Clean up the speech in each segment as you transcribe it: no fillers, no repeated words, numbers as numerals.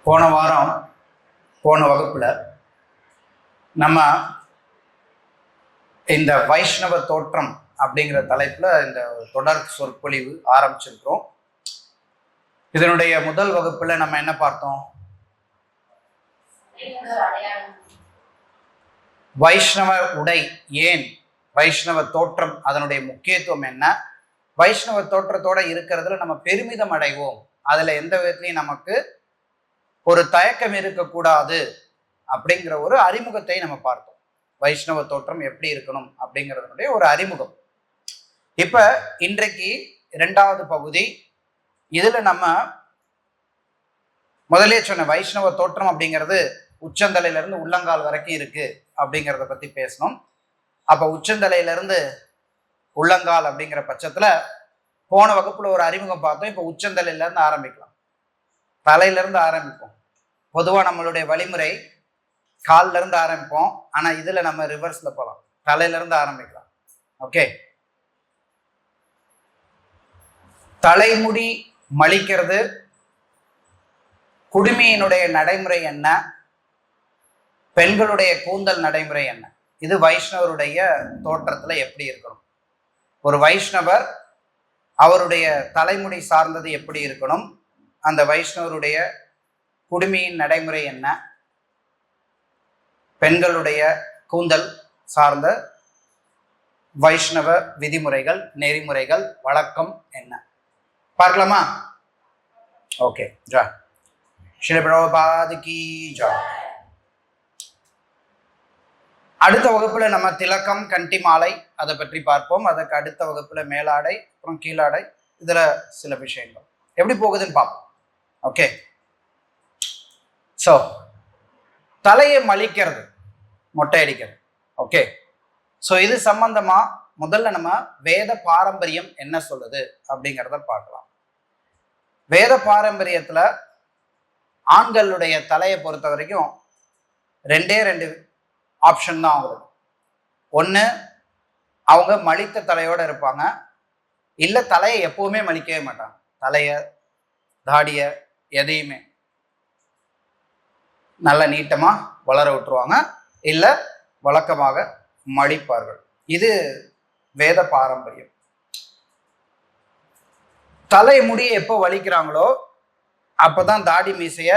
போன வாரம் போன வகுப்புல நம்ம இந்த வைஷ்ணவ தோற்றம் அப்படிங்கிற தலைப்புல இந்த தொடர் சொற்பொழிவு ஆரம்பிச்சிருக்கிறோம். இதனுடைய முதல் வகுப்புல நம்ம என்ன பார்த்தோம்? வைஷ்ணவ உடை ஏன், வைஷ்ணவ தோற்றம் அதனுடைய முக்கியத்துவம் என்ன, வைஷ்ணவ தோற்றத்தோட இருக்கிறதுல நம்ம பெருமிதம் அடைவோம், அதுல எந்த விதத்திலையும் நமக்கு ஒரு தயக்கம் இருக்கக்கூடாது அப்படிங்கிற ஒரு அறிமுகத்தை நம்ம பார்த்தோம். வைஷ்ணவ தோற்றம் எப்படி இருக்கணும் அப்படிங்கிறதுனுடைய ஒரு அறிமுகம். இப்ப இன்றைக்கு இரண்டாவது பகுதி. இதுல நம்ம முதலே சொன்ன வைஷ்ணவ தோற்றம் அப்படிங்கிறது உச்சந்தலையில இருந்து உள்ளங்கால் வரைக்கும் இருக்கு அப்படிங்கிறத பத்தி பேசணும். அப்ப உச்சந்தலையில இருந்து உள்ளங்கால் அப்படிங்கிற பட்சத்துல போன வகுப்புல ஒரு அறிமுகம் பார்த்தோம். இப்ப உச்சந்தலையில இருந்து ஆரம்பிக்கலாம், தலையில இருந்து ஆரம்பிப்போம். பொதுவா நம்மளுடைய வழிமுறை கால்ல இருந்து ஆரம்பிப்போம், ஆனா இதுல நம்ம ரிவர்ஸ்ல போகலாம், தலையில இருந்து ஆரம்பிக்கலாம். ஓகே, தலைமுடி மலிக்கிறது, குடுமியினுடைய நடைமுறை என்ன, பெண்களுடைய கூந்தல் நடைமுறை என்ன, இது வைஷ்ணவருடைய தோற்றத்துல எப்படி இருக்கணும், ஒரு வைஷ்ணவர் அவருடைய தலைமுடி சார்ந்தது எப்படி இருக்கணும், அந்த வைஷ்ணவருடைய குடுமியின் நடைமுறை என்ன, பெண்களுடைய கூந்தல் சார்ந்த வைஷ்ணவ விதிமுறைகள் நெறிமுறைகள் வழக்கம் என்ன பார்க்கலாமா? ஓகே, ஜா ஸ்ரீல பிரபுபாத் கி ஜாய். அடுத்த வகுப்புல நம்ம திலக்கம் கண்டி மாலை அதை பற்றி பார்ப்போம். அதுக்கு அடுத்த வகுப்புல மேலாடை அப்புறம் கீழாடை, இதுல சில விஷயங்கள் எப்படி போகுதுன்னு பார்ப்போம். ஓகே, ஸோ தலையை மலிக்கிறது, மொட்டை அடிக்கிறது. ஓகே, ஸோ இது சம்பந்தமா முதல்ல நம்ம வேத பாரம்பரியம் என்ன சொல்லுது அப்படிங்கிறத பார்க்கலாம். வேத பாரம்பரியத்துல ஆண்களுடைய தலையை பொறுத்த வரைக்கும் ரெண்டு ஆப்ஷன் தான் அவங்களுக்கு. ஒன்று, அவங்க மலித்த தலையோட இருப்பாங்க, இல்லை தலையை எப்பவுமே மலிக்கவே மாட்டாங்க. தலைய தாடிய எதையுமே நல்ல நீட்டமா வளர விட்டுருவாங்க, இல்லை வழக்கமாக மடிப்பார்கள். இது வேத பாரம்பரியம். தலைமுடியை எப்போ வலிக்கிறாங்களோ அப்பதான் தாடி மீசைய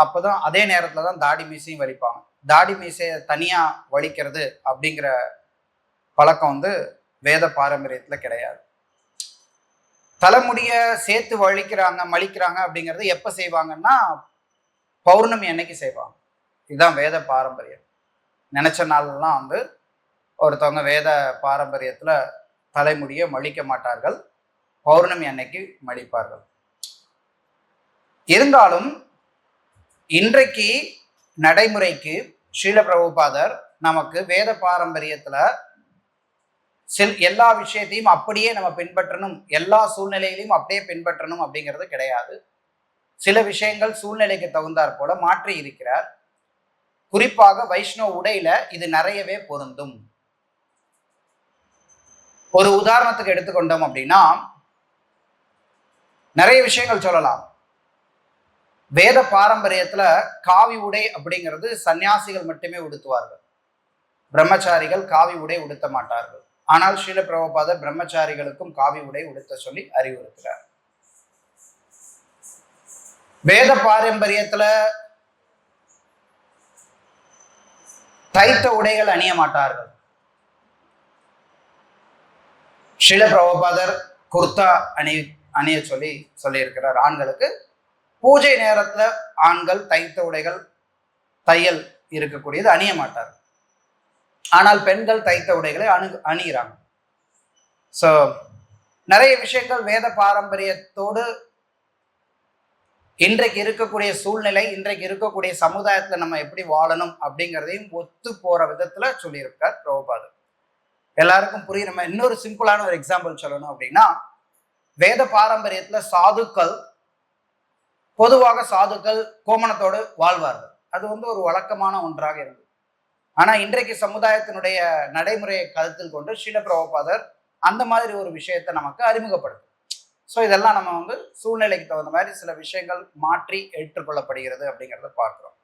அப்பதான் அதே நேரத்துல தான் தாடி மீசையும் வலிப்பாங்க. தாடி மீசையை தனியா வலிக்கிறது அப்படிங்கிற பழக்கம் வேத பாரம்பரியத்துல கிடையாது. தலைமுடிய சேர்த்து மலிக்கிறாங்க அப்படிங்கிறது எப்ப செய்வாங்கன்னா பௌர்ணமி அன்னைக்கு செய்வாங்க. இதுதான் வேத பாரம்பரியம். நினைச்ச நாள்லாம் ஒருத்தவங்க வேத பாரம்பரியத்துல தலைமுடியை மலிக்க மாட்டார்கள், பௌர்ணமி அன்னைக்கு மலிப்பார்கள். இருந்தாலும் இன்றைக்கு நடைமுறைக்கு ஸ்ரீல பிரபுபாதர் நமக்கு வேத பாரம்பரியத்துல எல்லா விஷயத்தையும் அப்படியே நம்ம பின்பற்றணும், எல்லா சூழ்நிலையிலையும் அப்படியே பின்பற்றணும் அப்படிங்கிறது கிடையாது. சில விஷயங்கள் சூழ்நிலைக்கு தகுந்தாற் போல மாற்றி இருக்கிறார். குறிப்பாக வைஷ்ணவ உடையில இது நிறையவே பொருந்தும். ஒரு உதாரணத்துக்கு எடுத்துக்கொண்டோம் அப்படின்னா நிறைய விஷயங்கள் சொல்லலாம். வேத பாரம்பரியத்துல காவி உடை அப்படிங்கிறது சன்னியாசிகள் மட்டுமே உடுத்துவார்கள், பிரம்மச்சாரிகள் காவி உடை உடுத்த மாட்டார்கள். ஆனால் ஸ்ரீல பிரபுபாதர் பிரம்மச்சாரிகளுக்கும் காவி உடை உடுத்த சொல்லி அறிவுறுத்துகிறார். வேத பாரம்பரியத்துல தைத்த உடைகள் அணிய மாட்டார்கள். ஸ்ரீல பிரபுபாதர் குர்தா அணிய சொல்லியிருக்கிறார். ஆண்களுக்கு பூஜை நேரத்துல ஆண்கள் தைத்த உடைகள் தையல் இருக்கக்கூடியது அணிய மாட்டார்கள். ஆனால் பெண்கள் தைத்த உடைகளை அணிகிறாங்க. ஸோ நிறைய விஷயங்கள் வேத பாரம்பரியத்தோடு இன்றைக்கு இருக்கக்கூடிய சூழ்நிலை, இன்றைக்கு இருக்கக்கூடிய சமுதாயத்துல நம்ம எப்படி வாழணும் அப்படிங்கிறதையும் ஒத்து போற விதத்துல சொல்லியிருக்கார் பிரபுபாதர். எல்லாருக்கும் புரியுற மாதிரி இன்னொரு சிம்பிளான ஒரு எக்ஸாம்பிள் சொல்லணும் அப்படின்னா, வேத பாரம்பரியத்துல பொதுவாக சாதுக்கள் கோமணத்தோடு வாழ்வார்கள். அது ஒரு வழக்கமான ஒன்றாக இருந்தது. ஆனா இன்றைக்கு சமுதாயத்தினுடைய நடைமுறையை கருத்தில் கொண்டு ஸ்ரீல பிரபுபாதர் அந்த மாதிரி ஒரு விஷயத்தை நமக்கு அறிமுகப்படுத்தும். ஸோ இதெல்லாம் நம்ம வந்து சூழ்நிலைக்கு தகுந்த மாதிரி சில விஷயங்கள் மாற்றி ஏற்றுக்கொள்ளப்படுகிறது அப்படிங்கிறத பார்க்குறோம்.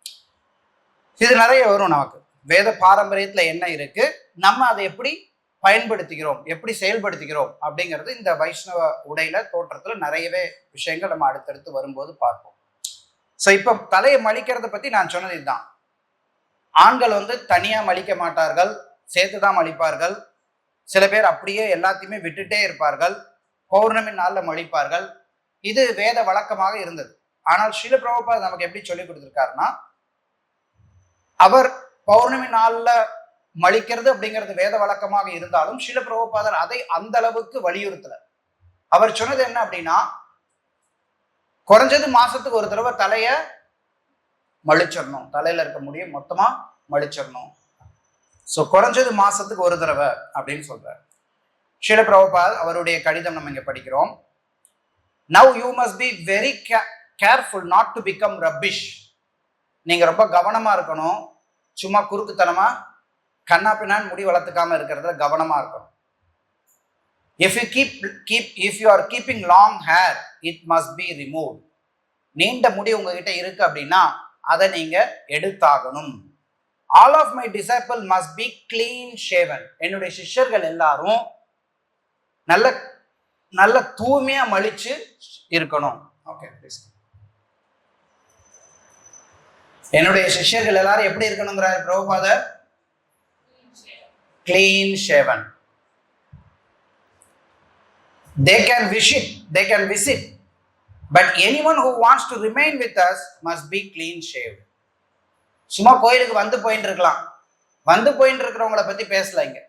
இது நிறைய வரும் நமக்கு. வேத பாரம்பரியத்துல என்ன இருக்கு, நம்ம அதை எப்படி பயன்படுத்திக்கிறோம், எப்படி செயல்படுத்திக்கிறோம் அப்படிங்கிறது இந்த வைஷ்ணவ உடையில தோற்றத்துல நிறையவே விஷயங்கள் நம்ம அடுத்தடுத்து வரும்போது பார்ப்போம். ஸோ இப்போ தலையை மலிக்கிறத பத்தி நான் சொன்னது இதுதான். ஆண்கள் வந்து தனியா மலிக்க மாட்டார்கள், சேர்த்துதான் மலிப்பார்கள். சில பேர் அப்படியே எல்லாத்தையுமே விட்டுட்டே இருப்பார்கள், பௌர்ணமி நாள்ல மலிப்பார்கள். இது வேத வழக்கமாக இருந்தது. ஆனால் ஸ்ரீல பிரபுபாத் நமக்கு எப்படி சொல்லி கொடுத்திருக்காருன்னா, அவர் பௌர்ணமி நாள்ல மலிக்கிறது அப்படிங்கிறது வேத வழக்கமாக இருந்தாலும் ஸ்ரீல பிரபுபாதர் அதை அந்த அளவுக்கு வலியுறுத்தல. அவர் சொன்னது என்ன அப்படின்னா, குறைஞ்சது மாசத்துக்கு ஒரு தடவை தலைய மலிச்சிடணும், தலையில இருக்க முடியும் மொத்தமா மலிச்சிடணும். ஸோ குறைஞ்சது மாசத்துக்கு ஒரு தடவை அப்படின்னு சொல்றாரு ஸ்ரீல பிரபுபாத். அவருடைய கடிதம் நம்ம இங்க படிக்கிறோம். Now you must be very careful not to become rubbish. நீங்க ரொம்ப கவனமா இருக்கணும், சும்மா குறுக்குத்தனமா கண்ணா பின்னான்னு முடி வளர்த்துக்காம இருக்கிறதுல கவனமா இருக்கணும். If you are keeping long hair, it must be removed. நீண்ட முடி உங்ககிட்ட இருக்கு அப்படின்னா அதை நீங்க எடுத்தாகணும். All of my disciples must be clean shaven. என்னுடைய சிஷ்யர்கள் எல்லாரும் நல்ல நல்ல தூய்மையா மலிச்சு இருக்கணும். ஓகே, என்னுடைய சிஷ்யர்கள் எல்லாரும் எப்படி இருக்கணுங்கிறார் பிரபுபாதர்? clean shaven. They can visit, but anyone who wants to remain with us must be clean shaved. சும்மா கோயிலுக்கு வந்து போயிட்டு இருக்கலாம், வந்து போயிட்டு இருக்கிறவங்களை பத்தி பேசல இங்க.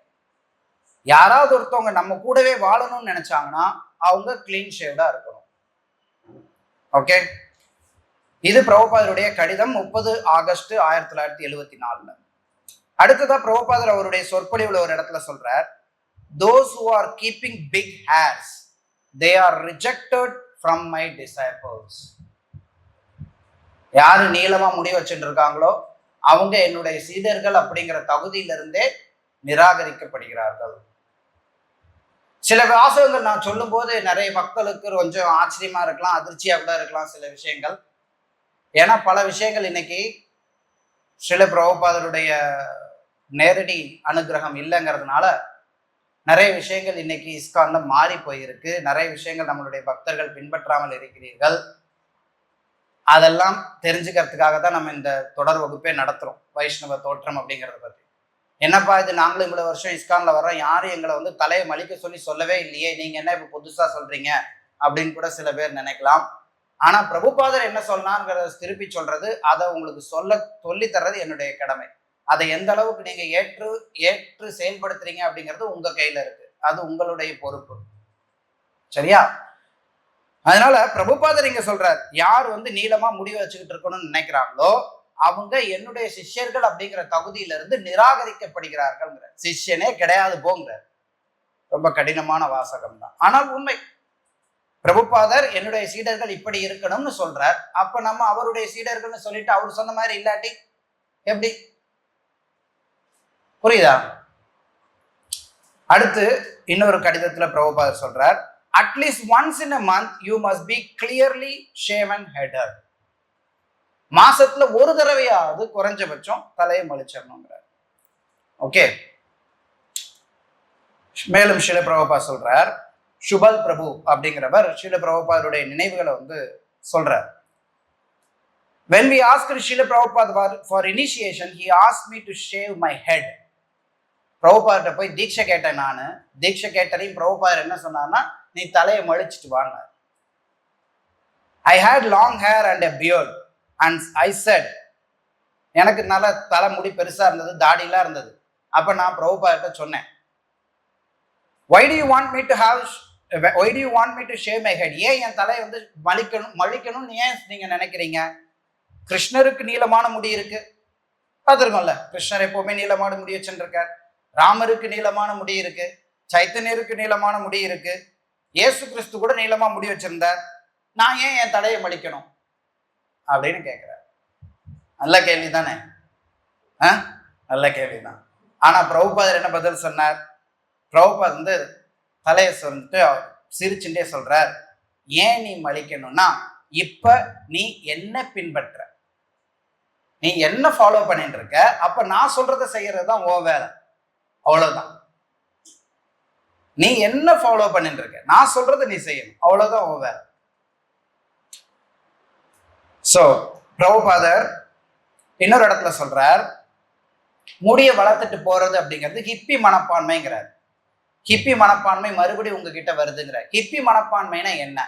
யாராவது ஒருத்தவங்க நம்ம கூடவே வாழணும்னு நினைச்சாங்கன்னா அவங்க கிளீன் ஷேவ்டா இருக்கணும். ஓகே, இது பிரபுபாதருடைய கடிதம் 30 ஆகஸ்ட் 1974. அடுத்ததா பிரபுபாதர் அவருடைய சொற்பொழிவுல ஒரு இடத்துல சொல்றார், those who are keeping big hairs, they are rejected from my disciples. யாரு நீளமா முடி வச்சுட்டு இருக்காங்களோ அவங்க என்னுடைய சீடர்கள் அப்படிங்கிற தகுதியிலிருந்தே நிராகரிக்கப்படுகிறார்கள். சில வாசகங்கள் நான் சொல்லும் போது நிறைய மக்களுக்கு கொஞ்சம் ஆச்சரியமா இருக்கலாம், அதிர்ச்சியா கூட இருக்கலாம் சில விஷயங்கள். ஏன்னா பல விஷயங்கள் இன்னைக்கு ஸ்ரீல பிரபுபாதருடைய நேரடி அனுகிரகம் இல்லைங்கிறதுனால நிறைய விஷயங்கள் இன்னைக்கு இஸ்கான்ல மாறி போயிருக்கு. நிறைய விஷயங்கள் நம்மளுடைய பக்தர்கள் பின்பற்றாமல் இருக்கிறீர்கள். அதெல்லாம் தெரிஞ்சுக்கிறதுக்காக தான் நம்ம இந்த தொடர் வகுப்பே நடத்துறோம், வைஷ்ணவ தோற்றம் அப்படிங்கிறத பத்தி. என்னப்பா இது, நாங்களும் இவ்வளவு வருஷம் இஸ்கான்ல வர்றோம், யாரும் எங்களை வந்து தலையை மலிக்க சொல்லவே இல்லையே, நீங்க என்ன இப்ப புதுசா சொல்றீங்க அப்படின்னு கூட சில பேர் நினைக்கலாம். ஆனா பிரபுபாதர் என்ன சொன்னாங்கிறத திருப்பி சொல்றது, அதை உங்களுக்கு சொல்லி தர்றது என்னுடைய கடமை. அதை எந்த அளவுக்கு நீங்க ஏற்று செயல்படுத்துறீங்க அப்படிங்கிறது உங்க கையில இருக்கு, அது உங்களுடைய பொறுப்பு. சரியா? அதனால பிரபுபாதர் இங்க சொல்றார், யார் வந்து நீளமா முடிவு வச்சுக்கிட்டு இருக்கணும்னு நினைக்கிறாங்களோ அவங்க என்னுடைய சிஷ்யர்கள் அப்படிங்கிற தகுதியில இருந்து நிராகரிக்கப்படுகிறார்கள். சிஷ்யனே கிடையாது போங்க. ரொம்ப கடினமான வாசகம் தான், ஆனால் உண்மை. பிரபுபாதர் என்னுடைய சீடர்கள் இப்படி இருக்கணும்னு சொல்றார். அப்ப நம்ம அவருடைய சீடர்கள்னு சொல்லிட்டு அவர் சொன்ன மாதிரி இல்லாட்டி எப்படி? புரியுதா? அடுத்து இன்னொரு கடிதத்துல பிரபுபாதர் சொல்றார், at least once in a month you must be clearly shaven header. மாசத்துல ஒரு தடவையாவது குறைஞ்சபட்சம் தலையை மலிச்சிடணுங்கிறார். ஓகே, மேலும் ஸ்ரீல பிரபுபாத் சொல்றார், சுபல் பிரபு அப்படிங்கிறவர் ஸ்ரீல பிரபுபாதருடைய நினைவுகளை வந்து சொல்றார். When we asked Srila Prabhupada for initiation, he asked me to shave my head. பிரபுபாதர்கிட்ட போய் தீட்சை கேட்டேன். நான் தீட்சை கேட்டதையும் பிரபுபாதர் என்ன சொன்னார்னா, நீ தலையை மலிச்சிட்டு வாங்க. I had long hair and a beard and I said, எனக்கு நல்ல தலைமுடி பெருசா இருந்தது, தாடிலாம் இருந்தது. அப்ப நான் பிரபுபாதர்கிட்ட சொன்னேன், why do you want me to shave my head? ஏன் என் தலையை வந்து மலிக்கணும்னு ஏன் நீங்க நினைக்கிறீங்க? கிருஷ்ணருக்கு நீளமான முடி இருக்கு, பார்த்துருக்கோம்ல. கிருஷ்ணர் எப்பவுமே நீளமான முடி வச்சுருக்கார். ராமருக்கு நீளமான முடி இருக்கு, சைத்தன்யருக்கு நீளமான முடி இருக்கு, இயேசு கிறிஸ்து கூட நீளமா முடி வச்சிருந்தார். நான் ஏன் என் தலையை மலிக்கணும் அப்படின்னு கேட்கிறார். நல்ல கேள்வி தானே? நல்ல கேள்விதான். ஆனா பிரபுபாதர் என்ன பதில் சொன்னார்? பிரபுபாதர் வந்து தலையை சொல்லிட்டு சிரிச்சுட்டே சொல்றார், ஏன் நீ மலிக்கணும்னா இப்ப நீ என்ன பின்பற்ற, நீ என்ன ஃபாலோ பண்ணிட்டு இருக்க, அப்ப நான் சொல்றதை செய்யறதுதான் ஓ வேலை, அவ்வளவுதான். நீ என்ன ஃபாலோ பண்ணிட்டு இருக்க, நான் சொல்றதை நீ செய்யணும், அவ்வளவுதான் ஓ வேலை. சோ பிரபுபாதர் இன்னொரு இடத்துல சொல்றார், முடிய வளர்த்துட்டு போறது அப்படிங்கிறது ஹிப்பி மனப்பான்மைங்கிறார். ஹிப்பி மனப்பான்மை மறுபடியும் உங்ககிட்ட வருதுங்கிற. ஹிப்பி மனப்பான்மைனா என்ன?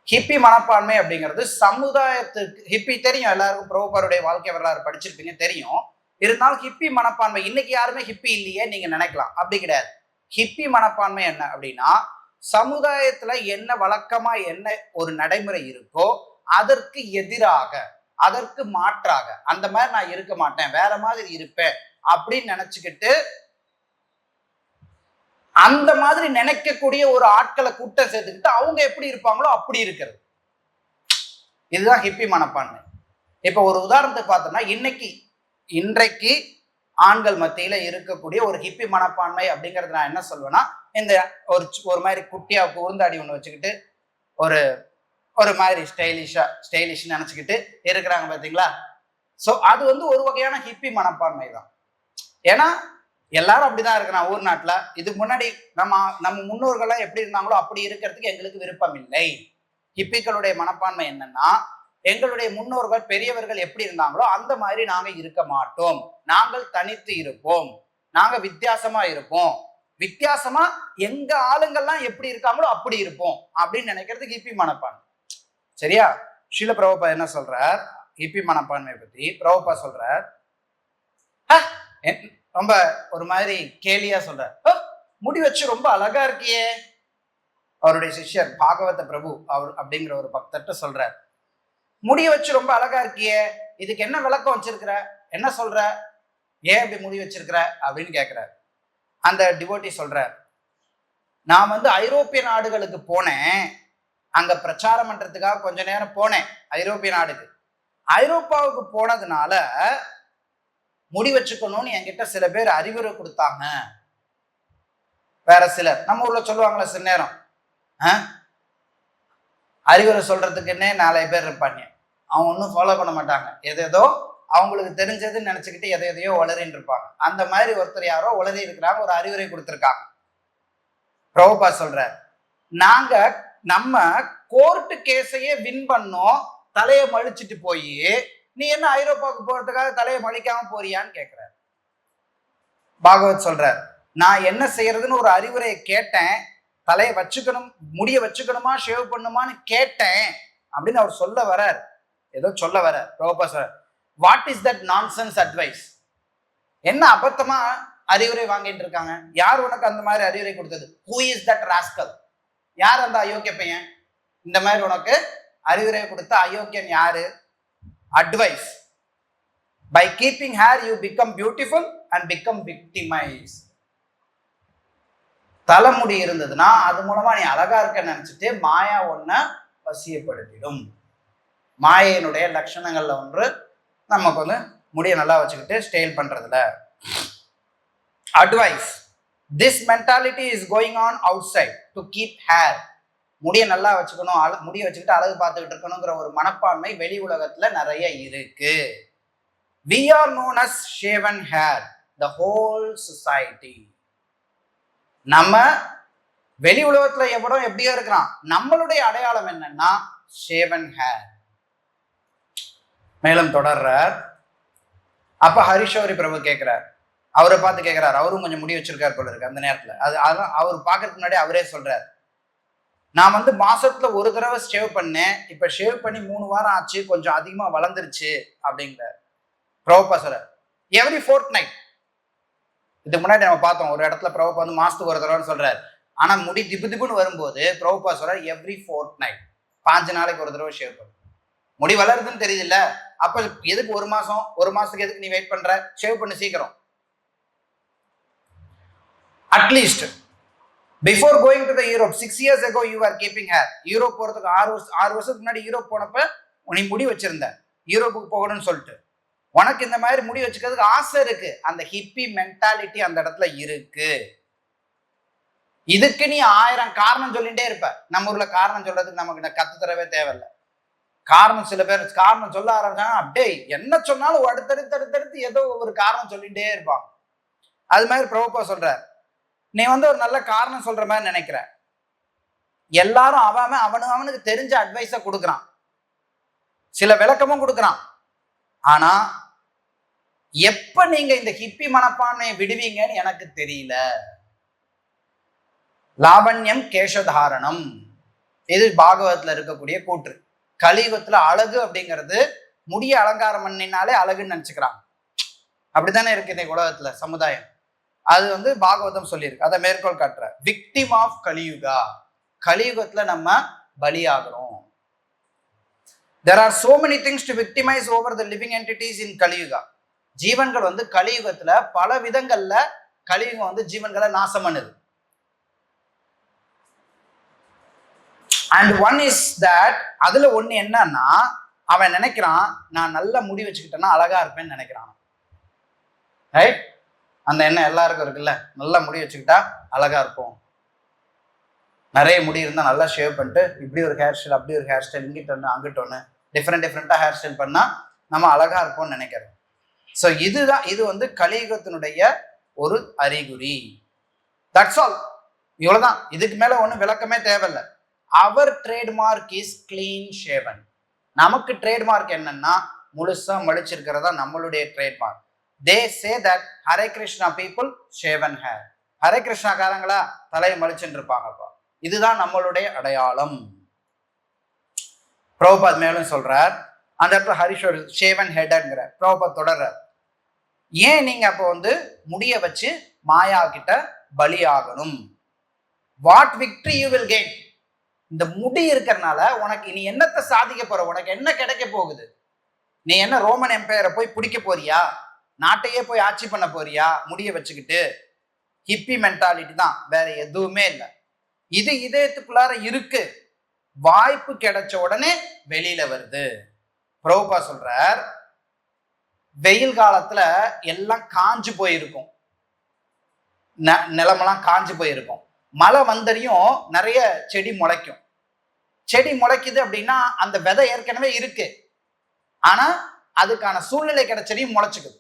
ஹிப்பி மனப்பான்மை அப்படிங்கிறது சமுதாயத்துக்கு, ஹிப்பி தெரியும் எல்லாருக்கும், பிரபுபாதருடைய வாழ்க்கை வரலாறு படிச்சிருப்பீங்க தெரியும். இருந்தாலும் ஹிப்பி மனப்பான்மை இன்னைக்கு யாருமே ஹிப்பி இல்லையே நீங்க நினைக்கலாம், அப்படி கிடையாது. ஹிப்பி மனப்பான்மை என்ன அப்படின்னா, சமுதாயத்துல என்ன வழக்கமா என்ன ஒரு நடைமுறை இருக்கோ அதற்கு எதிராக, அதற்கு மாற்றாக, அந்த மாதிரி நான் இருக்க மாட்டேன், வேற மாதிரி இருப்பேன் அப்படின்னு நினைச்சுக்கிட்டு அந்த மாதிரி நினைக்கக்கூடிய ஒரு ஆட்களை கூட்டம் சேர்த்துக்கிட்டு அவங்க எப்படி இருப்பாங்களோ அப்படி இருக்கிறது. இதுதான் ஹிப்பி மனப்பான்மை. இப்ப ஒரு உதாரணத்தை பார்த்தோம்னா, இன்றைக்கு ஆண்கள் மத்தியில இருக்கக்கூடிய ஒரு ஹிப்பி மனப்பான்மை அப்படிங்கிறது நான் என்ன சொல்வேன்னா, இந்த ஒரு மாதிரி குட்டியா உருந்தாடி ஒண்ணு வச்சுக்கிட்டு ஒரு மாதிரி ஸ்டைலிஷ் நினைச்சுக்கிட்டு இருக்கிறாங்க பாத்தீங்களா. சோ அது ஒரு வகையான ஹிப்பி மனப்பான்மை தான். ஏன்னா எல்லாரும் அப்படிதான் இருக்கிறான் ஊர் நாட்டுல. இதுக்கு முன்னாடி நம்ம முன்னோர்கள்லாம் எப்படி இருந்தாங்களோ அப்படி இருக்கிறதுக்கு எங்களுக்கு விருப்பம் இல்லை. ஹிப்பிகளுடைய மனப்பான்மை என்னன்னா, எங்களுடைய முன்னோர்கள் பெரியவர்கள் எப்படி இருந்தாங்களோ அந்த மாதிரி நாங்க இருக்க மாட்டோம், நாங்கள் தனித்து இருப்போம், நாங்க வித்தியாசமா இருப்போம், வித்தியாசமா எங்க ஆளுங்கள்லாம் எப்படி இருக்காங்களோ அப்படி இருப்போம் அப்படின்னு நினைக்கிறதுக்கு ஹிப்பி மனப்பான்மை. சரியா? ஸ்ரீல பிரபுபா என்ன சொல்றார் ஹிப்பி மனப்பான்மையை பத்தி? பிரபுபா சொல்றார், ரொம்ப ஒரு மாதிரி கேலியா சொல்றார், முடி வச்சு ரொம்ப அழகா இருக்கியே. அவருடைய சிஷ்யர் பாகவத பிரபு அவர் அப்படிங்கிற ஒரு பக்தர்கிட்ட சொல்றார், முடிய வச்சு ரொம்ப அழகா இருக்கியே, இதுக்கு என்ன விளக்கம் வச்சிருக்கிற, என்ன சொல்ற, ஏன் அப்படி முடி வச்சிருக்கிற அப்படின்னு கேட்கிறார். அந்த டிவோட்டி சொல்றார், நான் ஐரோப்பிய நாடுகளுக்கு போனேன், அங்க பிரச்சாரம் பண்றதுக்காக கொஞ்ச நேரம் போனேன் ஐரோப்பிய நாடுக்கு. ஐரோப்பாவுக்கு போனதுனால முடி வச்சுக்கணும்னு என்கிட்ட சில பேர் அறிவுரை கொடுத்தாங்க. வேற சிலர் நம்ம ஊர்ல சொல்லுவாங்களா, சில நேரம் அறிவுரை சொல்றதுக்குன்னே 4 பேர் இருப்பாங்க, அவங்க ஒன்றும் ஃபாலோ பண்ண மாட்டாங்க, எதேதோ அவங்களுக்கு தெரிஞ்சதுன்னு நினைச்சுக்கிட்டு எதையோ உளறின்னு இருப்பாங்க. அந்த மாதிரி ஒருத்தர் யாரோ உளறி இருக்கிறாங்க, ஒரு அறிவுரை கொடுத்துருக்காங்க. பிரபுபா சொல்றார், நாங்க நம்ம கோர்ட்டு கேஸையே வின் பண்ணோம், தலையை மழிச்சிட்டு போய் நீ என்ன ஐரோப்பாவுக்கு போறதுக்காக தலையை மழிக்காம போறியான்னு கேட்கிறார். பாகவத் சொல்றார், நான் என்ன செய்யறதுன்னு ஒரு அறிவுரையை கேட்டேன், தலையை வச்சுக்கணும், முடிய வச்சுக்கணுமா ஷேவ் பண்ணுமான்னு கேட்டேன் அப்படின்னு அவர் சொல்ல வரார், ஏதோ சொல்ல வரார். பிரபுபா சொல்றார், what is that nonsense advice? என்ன அபத்தமா அறிவுரை வாங்கிட்டு இருக்காங்க, யார் உனக்கு அந்த மாதிரி அறிவுரை கொடுத்தது? Who is that rascal? யார் அந்த அயோக்கிய பையன்? இந்த மாதிரி உனக்கு அறிவுரை கொடுத்த அயோக்கியன் யாரு? Advice, by keeping hair you become beautiful and become victimise. தலைமுடி இருந்ததுன்னா அது மூலமா நீ அழகா இருக்க நினைச்சிட்டு மாயா ஒன்ன வசியப்படுத்திடும். மாயையினுடைய லட்சணங்கள்ல ஒன்று நமக்கு முடிய நல்லா வச்சுக்கிட்டு ஸ்டைல் பண்றதுல. Advice, this mentality is going on outside to keep hair. முடிய நல்லா வச்சுக்கணும், முடிய வச்சுக்கிட்டு அழகு பார்த்துக்கிட்டு இருக்கணுங்கிற ஒரு மனப்பான்மை வெளி உலகத்துல நிறைய இருக்கு. We are known as shaven hair, the whole society. நம்ம வெளி உலகத்துல எப்படியோ இருக்கிறான், நம்மளுடைய அடையாளம் என்னன்னா shaven hair. மேலும் தொடர்றார். அப்ப ஹரிஷோரி பிரபு கேட்கிறார், அவரை பார்த்து கேட்கிறார், அவரும் கொஞ்சம் முடி வச்சிருக்காரு போல இருக்கு அந்த நேரத்துல. அதெல்லாம் அவர் பார்க்கறதுக்கு முன்னாடி அவரே சொல்றார், நான் மாசத்துல ஒரு தடவை ஷேவ் பண்ணேன், இப்ப ஷேவ் பண்ணி 3 வாரம் ஆச்சு, கொஞ்சம் அதிகமா வளர்ந்துருச்சு அப்படிங்கிறார். பிரபுபா சொல்றார், எவ்ரி ஃபோர்ட்நைட். இதுக்கு முன்னாடி நம்ம பார்த்தோம் ஒரு இடத்துல பிரபுபா மாசத்துக்கு ஒரு தடவைன்னு சொல்றாரு, ஆனா முடி திப்புன்னு வரும்போது பிரபுபா சொல்றார் எவ்ரி ஃபோர்ட்நைட், 5 நாளைக்கு ஒரு தடவை ஷேவ் பண்ணு. முடி வளருதுன்னு தெரியுது இல்ல, அப்ப எதுக்கு ஒரு மாசத்துக்கு எதுக்கு நீ வெயிட் பண்ற, ஷேவ் பண்ணு சீக்கிரம். At least before going to the Europe 6 years ago you were keeping hair. Europe போறதுக்கு 6 வருஷத்துக்கு முன்னாடி யூரோப் போனப்ப நீ முடி வச்சிருந்த, யூரோப்புக்கு போகணும்னு சொல்லிட்டு உனக்கு இந்த மாதிரி முடி வச்சுக்கிறதுக்கு ஆசை இருக்கு. அந்த ஹிப்பி மென்டாலிட்டி அந்த இடத்துல இருக்கு. இதுக்கு நீ 1000 காரணம் சொல்லிட்டே இருப்ப. நம்ம ஊர்ல காரணம் சொல்றதுக்கு நமக்கு கத்து தரவே தேவையில்லை. காரணம் சில பேர் காரணம் சொல்ல ஆரம்பிச்சாங்க, அப்படியே என்ன சொன்னாலும் அடுத்தடுத்து ஏதோ ஒரு காரணம் சொல்லிட்டே இருப்பாங்க. அது மாதிரி பிரபுபா சொல்ற, நீ ஒரு நல்ல காரணம் சொல்ற மாதிரி நினைக்கிற. எல்லாரும் அவனுக்கு தெரிஞ்ச அட்வைஸ கொடுக்குறான், சில விளக்கமும் கொடுக்குறான். ஆனா எப்ப நீங்க இந்த ஹிப்பி மனப்பான்மையை விடுவீங்கன்னு எனக்கு தெரியல. லாவண்யம் கேசதாரணம், இது பாகவதத்துல இருக்கக்கூடிய கூற்று. கலியுகத்துல அழகு அப்படிங்கிறது முடிய அலங்காரம் பண்ணினாலே அழகுன்னு நினைச்சுக்கிறாங்க. அப்படித்தானே இருக்கு இந்த உலகத்துல சமுதாயம். அது பாகவதம் சொல்லியிருக்கு. அதை மேற்கோள் காட்டுற, விக்டிம் ஆஃப் கலியுகா, கலியுகத்துல நம்ம பலியாகிறோம். There are so many things to victimize over the living entities in Kaliyuga. ஜீவன்கள் கலியுகத்துல பல விதங்கள்ல கலியுகம் ஜீவன்களை நாசம் பண்ணுது. அண்ட் ஒன் இஸ் தட், அதுல ஒண்ணு என்னன்னா, அவன் நினைக்கிறான் நான் நல்ல முடி வச்சுக்கிட்டேன்னா அழகா இருப்பேன்னு நினைக்கிறான். ரைட்? அந்த எண்ணம் எல்லாருக்கும் இருக்குல்ல, நல்லா முடி வச்சுக்கிட்டா அழகா இருப்போம். நிறைய முடி இருந்தால் நல்லா ஷேவ் பண்ணிட்டு இப்படி ஒரு ஹேர் ஸ்டைல், அப்படி ஒரு ஹேர் ஸ்டைல், இங்கிட்ட ஒன்று அங்கிட்ட ஒன்று டிஃப்ரெண்டாக ஹேர் ஸ்டைல் பண்ணால் நம்ம அழகா இருப்போம்னு நினைக்கிறோம். ஸோ இதுதான், இது கலியுகத்தினுடைய ஒரு அறிகுறி. தட்ஸ் ஆல், இவ்வளவுதான். இதுக்கு மேல ஒன்றும் விளக்கமே தேவையில்லை. அவர் ட்ரேட்மார்க் இஸ் கிளீன் ஷேவன். நமக்கு ட்ரேட்மார்க் என்னன்னா முழுசா மடிச்சிருக்கிறதா நம்மளுடைய trademark. They say that Hare Krishna people shaven hair. Hare கிருஷ்ணாக்காரங்களா தலையை மலிச்சுட்டு இருப்பாங்கப்பா. இதுதான் நம்மளுடைய அடையாளம். பிரபுபாத் மேலும் சொல்றார், அந்த இடத்துல ஹரிஷோர் ஷேவன் ஹெட்ங்கிற பிரபுபாத் தொடர்றார். ஏன் நீங்க அப்போ முடிய வச்சு மாயா கிட்ட பலியாகணும்? What victory you will gain? இந்த முடி இருக்கிறனால உனக்கு நீ என்னத்தை சாதிக்க போற? உனக்கு என்ன கிடைக்க போகுது? நீ என்ன ரோமன் எம்பையரை போய் பிடிக்க போறியா? நாட்டையே போய் ஆட்சி பண்ண போறியா முடிய வச்சுக்கிட்டு? ஹிப்பி மென்டாலிட்டி தான், வேற எதுவுமே இல்லை. இது இதயத்துக்குள்ளார இருக்கு, வாய்ப்பு கிடைச்ச உடனே வெளியில வருது. பிரபுபா சொல்றார், வெயில் காலத்துல எல்லாம் காஞ்சு போயிருக்கும், நிலமெல்லாம் காஞ்சு போயிருக்கும். மழை வந்தறியும் நிறைய செடி முளைக்கும். செடி முளைக்குது அப்படின்னா அந்த விதை ஏற்கனவே இருக்கு, ஆனா அதுக்கான சூழ்நிலை கிடைச்சதையும் முளைச்சுக்குது.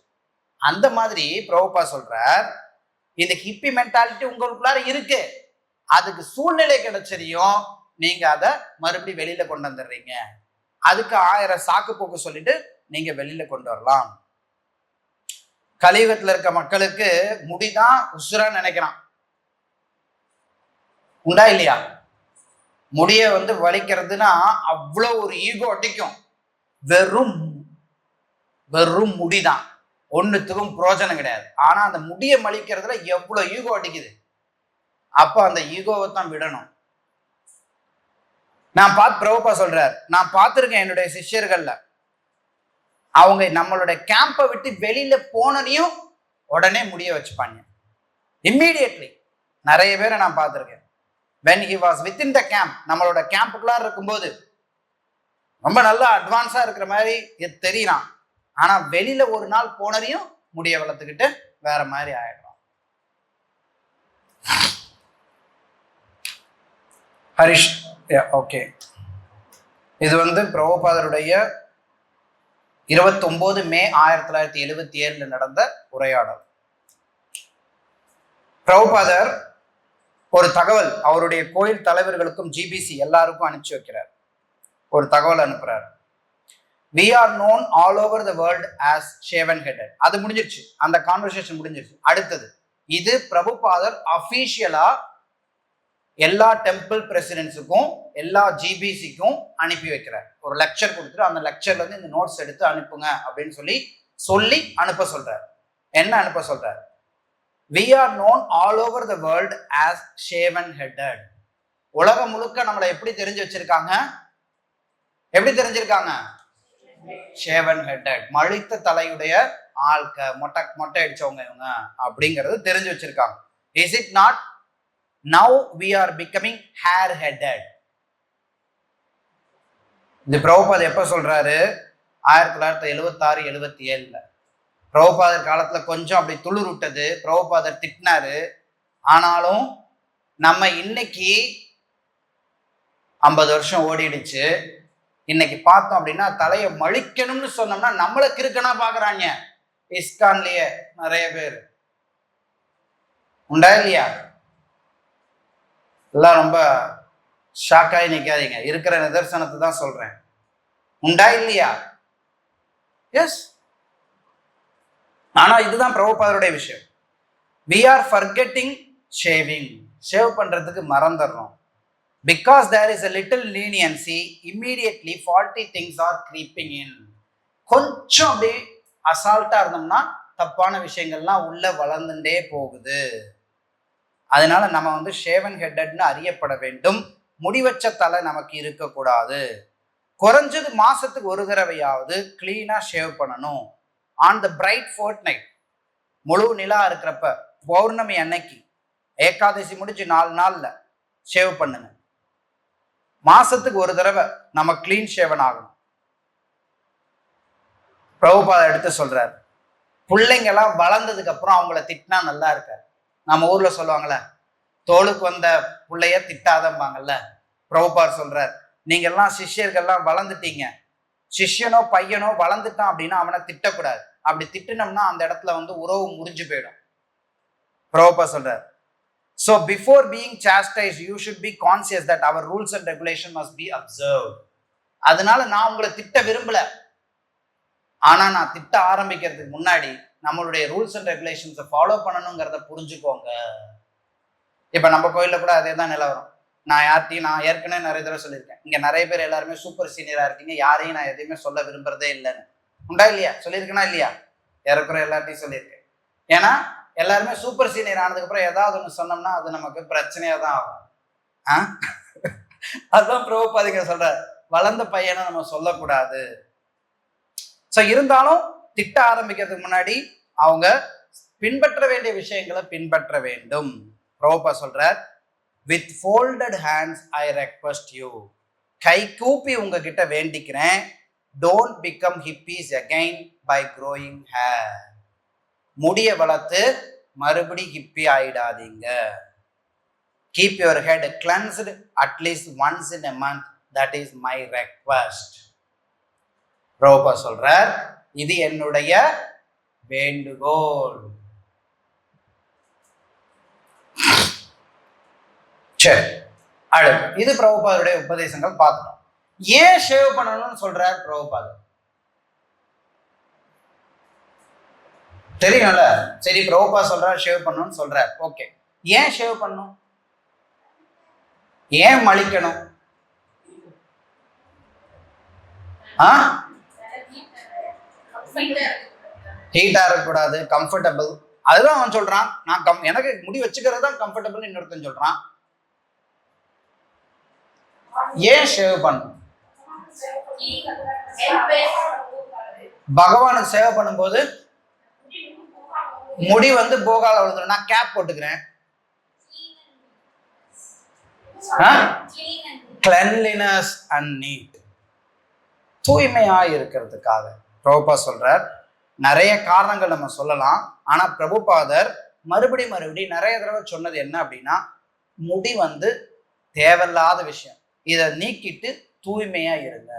அந்த மாதிரி பிரபுபா சொல்றார், இந்த ஹிப்பி மென்டாலிட்டி உங்களுக்குள்ளார இருக்கு, அதுக்கு சூழ்நிலை கிடைச்சதையும் நீங்க அதை மறுபடியும் வெளியில கொண்டு வந்துடுறீங்க. அதுக்கு 1000 சாக்கு போக்கு சொல்லிட்டு நீங்க வெளியில கொண்டு வரலாம். கலியுகத்துல இருக்க மக்களுக்கு முடிதான் உசுரா நினைக்கிறான். உண்டா இல்லையா? முடிய வலிக்கிறதுனா அவ்வளோ ஒரு ஈகோ அடிக்கும். வெறும் வெறும் முடிதான், ஒண்ணுத்துக்கும் பிரோஜனம் கிடையாது. ஆனா அந்த முடிய மலிக்கிறதுல எவ்வளவு ஈகோ அடிக்குது. அப்ப அந்த ஈகோவை தான் விடணும். பிரபுபா சொல்றார், நான் பார்த்திருக்கேன் என்னுடைய சிஷ்யர்கள்ல, அவங்க நம்மளுடைய கேம்பை விட்டு வெளியில போனனையும் உடனே முடிய வச்சுப்பாங்க, இம்மீடியட்லி. நிறைய பேரை நான் பார்த்திருக்கேன். when he was within the camp, நம்மளோட கேம்புக்குள்ளார இருக்கும்போது ரொம்ப நல்லா அட்வான்ஸா இருக்கிற மாதிரி தெரியறான். ஆனா வெளியில ஒரு நாள் போனரையும் முடிய வளர்த்துக்கிட்டு வேற மாதிரி ஆயிடும். ஹரிஷ், ஓகே. இது பிரபுபாதருடைய 29 மே 1977 நடந்த உரையாடல். பிரபுபாதர் ஒரு தகவல் அவருடைய கோயில் தலைவர்களுக்கும் ஜிபிசி எல்லாருக்கும் அனுப்பிச்சு வைக்கிறார். ஒரு தகவல் அனுப்புறார். We are known all over the world as shaven headed. அது முடிஞ்சிருச்சு, அந்த கான்வர்சேஷன் முடிஞ்சிருச்சு. அடுத்தது, இது பிரபுபாதர் அபிஷியலா எல்லா டெம்பிள் பிரசிடென்ட்ஸுக்கும் எல்லா ஜிபிசிக்கும் அனுப்பி வைக்கிறார். ஒரு லெக்சர் கொடுத்துட்டு அந்த லெக்சர்ல இந்த நோட்ஸ் எடுத்து அனுப்புங்க அப்படின்னு சொல்லி அனுப்ப சொல்றார். என்ன அனுப்ப சொல்றார்? We are known all over the world as shaven headed. உலகம் முழுக்க நம்மளை எப்படி தெரிஞ்சு வச்சிருக்காங்க? எப்படி தெரிஞ்சிருக்காங்க? shaven headed, மழித்த தலையுடைய ஆள்க, மொட்டை அடிச்சவங்க இவங்க அப்படிங்கிறது தெரிஞ்சு வச்சிருக்காங்க. Is it not? Now we are becoming hair headed. இந்த பிரபுபாதர் எப்ப சொல்றாரு? 1976 77. பிரபுபாதர் காலத்துல கொஞ்சம் அப்படி துளிர் விட்டது, பிரபுபாதர் திட்டினாரு. ஆனாலும் நம்ம இன்னைக்கு 50 வருஷம் ஓடிடுச்சு. இன்னைக்கு பார்த்தோம் அப்படின்னா தலையை மழிக்கணும்னு சொன்னோம்னா நம்மள கிறுக்கனா பாக்குறாங்க. இஸ்கான்லயே நிறைய பேர் உண்டா இல்லையா? எல்லாம் ரொம்ப ஷாக்காகி நிக்காதீங்க, இருக்கிற நிதர்சனத்தை தான் சொல்றேன். உண்டா இல்லையா? எஸ். ஆனா இதுதான் பிரபுபாதருடைய விஷயம். we are forgetting shaving. Shave பண்றதுக்கு மறந்துடுறோம். because there is a little leniency, immediately faulty things are creeping in. கொஞ்சம் அப்படியே அசால்ட்டா இருந்தோம்னா தப்பான விஷயங்கள்லாம் உள்ள வளர்ந்துட்டே போகுது. அதனால நம்ம வந்து ஷேவன் ஹெட்டட்னு அறியப்பட வேண்டும். முடிவச்ச தலை நமக்கு இருக்கக்கூடாது. குறைஞ்சது மாசத்துக்கு ஒரு தடவையாவது கிளீனா ஷேவ் பண்ணணும். On the bright fortnight, முழு நிலா இருக்கிறப்ப, பௌர்ணமி அன்னைக்கு, ஏகாதசி முடிச்சு 4 நாள்ல ஷேவ் பண்ணுங்க. மாசத்துக்கு ஒரு தடவை நம்ம கிளீன் ஷேவன் ஆகணும். பிரபுபாதர் எடுத்து சொல்றாரு, பிள்ளைங்க எல்லாம் வளர்ந்ததுக்கு அப்புறம் அவங்கள திட்டினா நல்லா இருக்காரு. நம்ம ஊர்ல சொல்லுவாங்கல்ல, தோளுக்கு வந்த பிள்ளைய திட்டாதம்பாங்கல்ல. பிரபுபாதர் சொல்றார், நீங்க எல்லாம் சிஷ்யர்கள்லாம் வளர்ந்துட்டீங்க. சிஷ்யனோ பையனோ வளர்ந்துட்டான் அப்படின்னா அவனை திட்டக்கூடாது. அப்படி திட்டினோம்னா அந்த இடத்துல வந்து உறவு முறிஞ்சு போயிடும். பிரபுபாதர் சொல்றார், so before being chastised you should be conscious that our rules and regulation must be observed. அதனால நான் உங்களை திட்ட விரும்பல, ஆனா நான் திட்ட ஆரம்பிக்கிறதுக்கு முன்னாடி நம்மளுடைய ரூல்ஸ் அண்ட் ரெகுலேஷன்ஸை ஃபாலோ பண்ணணுங்கிறத புரிஞ்சுக்கோங்க. இப்ப நம்ம கோயில்ல கூட அதே தான் நிலவரம். நான் ஏற்கனவே நிறைய தடவை சொல்லியிருக்கேன், இங்க நிறைய பேர் எல்லாருமே சூப்பர் சீனியரா இருக்கீங்க, யாரையும் நான் எதையுமே சொல்ல விரும்புறதே இல்லைன்னு. உண்டா இல்லையா? சொல்லியிருக்கேனா இல்லையா? ஏறக்குற எல்லார்ட்டையும் சொல்லியிருக்கேன். ஏன்னா எல்லாருமே சூப்பர் சீனியர் ஆனதுக்கு அப்புறம் ஏதாவது ஒன்று சொன்னோம்னா அது நமக்கு பிரச்சனையா தான் ஆகும். அதுதான் பிரபுபாதிங்க சொல்ற, வளர்ந்த பையனை நம்ம சொல்லக்கூடாது. ஸோ இருந்தாலும் திட்ட ஆரம்பிக்கிறதுக்கு முன்னாடி அவங்க பின்பற்ற வேண்டிய விஷயங்களை பின்பற்ற வேண்டும். பிரபுபாதர் சொல்றார், with folded hands I request you. கை கூப்பி உங்ககிட்ட வேண்டிக்கிறேன், don't become hippies again by growing hair. முடிய வளர்த்து மறுபடி hippie ஆயிடாதீங்க. keep your head cleansed at least once in a month, that is my request. பிரபுபாதர் சொல்றார், இது என்னுடைய வேண்டுகோள். சரி, அடுத்து இது பிரபுபாதருடைய உபதேசங்கள் பார்க்கணும். ஏன் ஷேவ் பண்ணணும்னு சொல்றார் பிரபுபாதர்? தெரியும்ல. சரி, பிரபுபாதர் சொல்றார் ஷேவ் பண்ணணும்னு சொல்றார், ஓகே. ஏன் ஷேவ் பண்ணணும்? ஏன் மலிக்கணும்? ஹீட்டா இருக்கக்கூடாது, கம்ஃபர்டபுள். அதுதான் அவன் சொல்றான். நான் எனக்கு முடி வச்சுக்கிறது தான் கம்ஃபர்டபுள். இன்னொருத்தன் சொல்றான் ஏன் ஷேவ் பண்ணணும்? பகவானுக்கு சேவை பண்ணும்போது முடி வந்து போகாத விழுந்துடும். நான் கேப் போட்டுக்கிறேன். கிளென்லினஸ் அண்ட் நீட், தூய்மையா இருக்கிறதுக்காக. பிரபுபாதர் சொல்றார், நிறைய காரணங்கள் நம்ம சொல்லலாம். ஆனா பிரபுபாதர் மறுபடி நிறைய தடவை சொன்னது என்ன அப்படின்னா, முடி வந்து தேவையில்லாத விஷயம், இதை நீக்கிட்டு தூய்மையா இருங்க.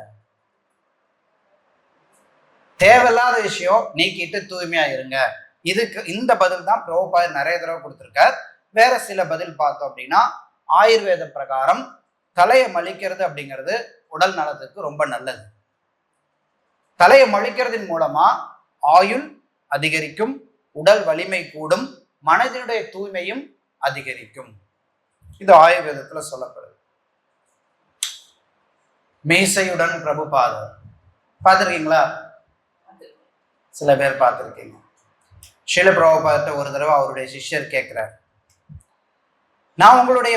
தேவையில்லாத விஷயம் நீக்கிட்டு தூய்மையா இருங்க. இதுக்கு இந்த பதில் தான் பிரபுபாதர் நிறைய தடவை கொடுத்திருக்கார். வேற சில பதில் பார்த்தோம் அப்படின்னா, ஆயுர்வேத பிரகாரம் தலையை மலிக்கிறது அப்படிங்கிறது உடல் நலத்துக்கு ரொம்ப நல்லது. தலையை மலிக்கிறதின் மூலமா ஆயுள் அதிகரிக்கும், உடல் வலிமை கூடும், மனதினுடைய தூய்மையும் அதிகரிக்கும். இது ஆயுர்வேதத்துல சொல்லப்படுது. மீசையுடன் பிரபுபாதர் பார்த்திருக்கீங்களா? சில பேர் பார்த்திருக்கீங்க. ஷீல பிரபுபாதர்கிட்ட ஒரு தடவை அவருடைய சிஷ்யர் கேட்கிறார், நான் உங்களுடைய